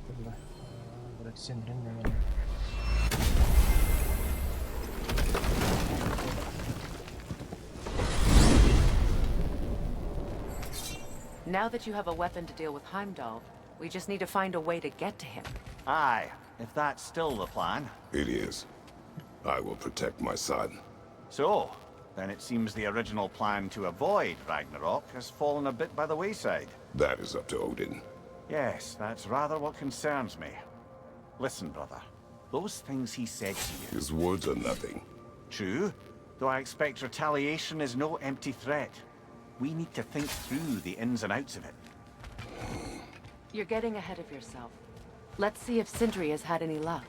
Burada. Bırak sinirin ne var? Now that you have a weapon to deal with Heimdall, we just need to find a way to get to him. Aye, if that's still the plan. It is. I will protect my son. So, then it seems the original plan to avoid Ragnarok has fallen a bit by the wayside. That is up to Odin. Yes, that's rather what concerns me. Listen, brother. Those things he said to you... His words are nothing. True, though I expect retaliation is no empty threat. We need to think through the ins and outs of it. You're getting ahead of yourself. Let's see if Sindri has had any luck.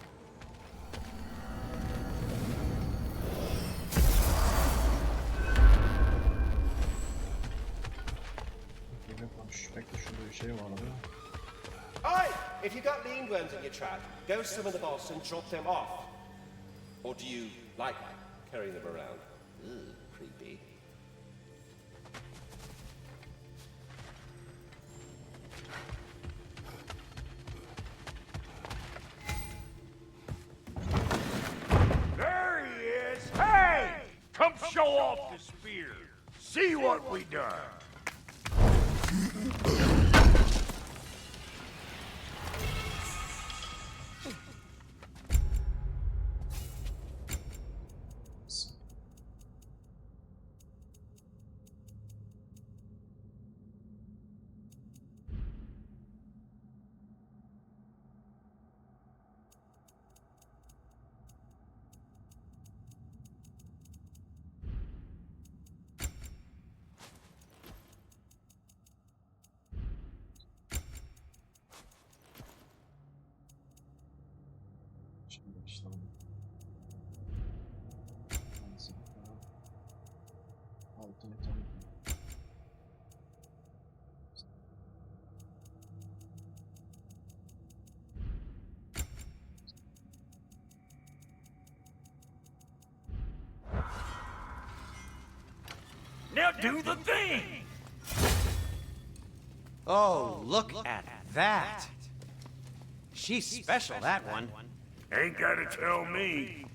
Oi! If you got lean worms in your trap, go summon the boss and drop them off. Or do you like carrying them around? Ugh, creepy. There he is! Hey! Come show off the spear. See what we done. Now do the thing! Oh, look at that. She's special, that one. Ain't gotta tell me.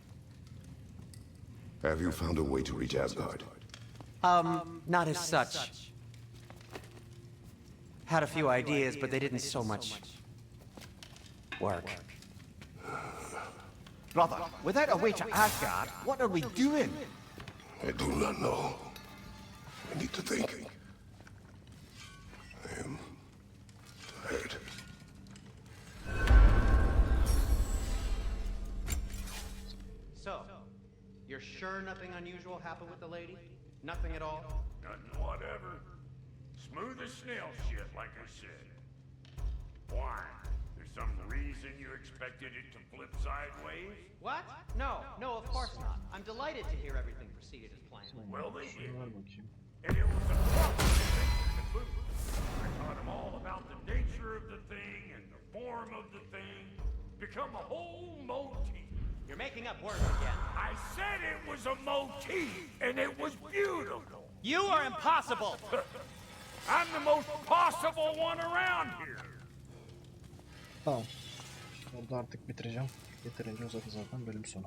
Have you found a way to reach Asgard? Not as such. Had a few ideas, but they didn't so much work. Brother, without a way to Asgard, what are we doing? I do not know. I need to think. I am tired. So, you're sure nothing unusual happened with the lady? Nothing at all? Nothing whatever. Smooth as snail shit, like I said. Why? There's some reason you expected it to flip sideways? What? No, of course not. I'm delighted to hear everything proceeded as planned. Well, they did. And it was a proper adventure to boot. I taught them all about the nature of the thing and the form of the thing. Become a whole motif. You're making up words again. I said it was a motif, and it was beautiful. You are impossible! I'm the most possible one around here. Tamam. Orada artık bitireceğim. Yeterince uzadı zaten bölüm sonu.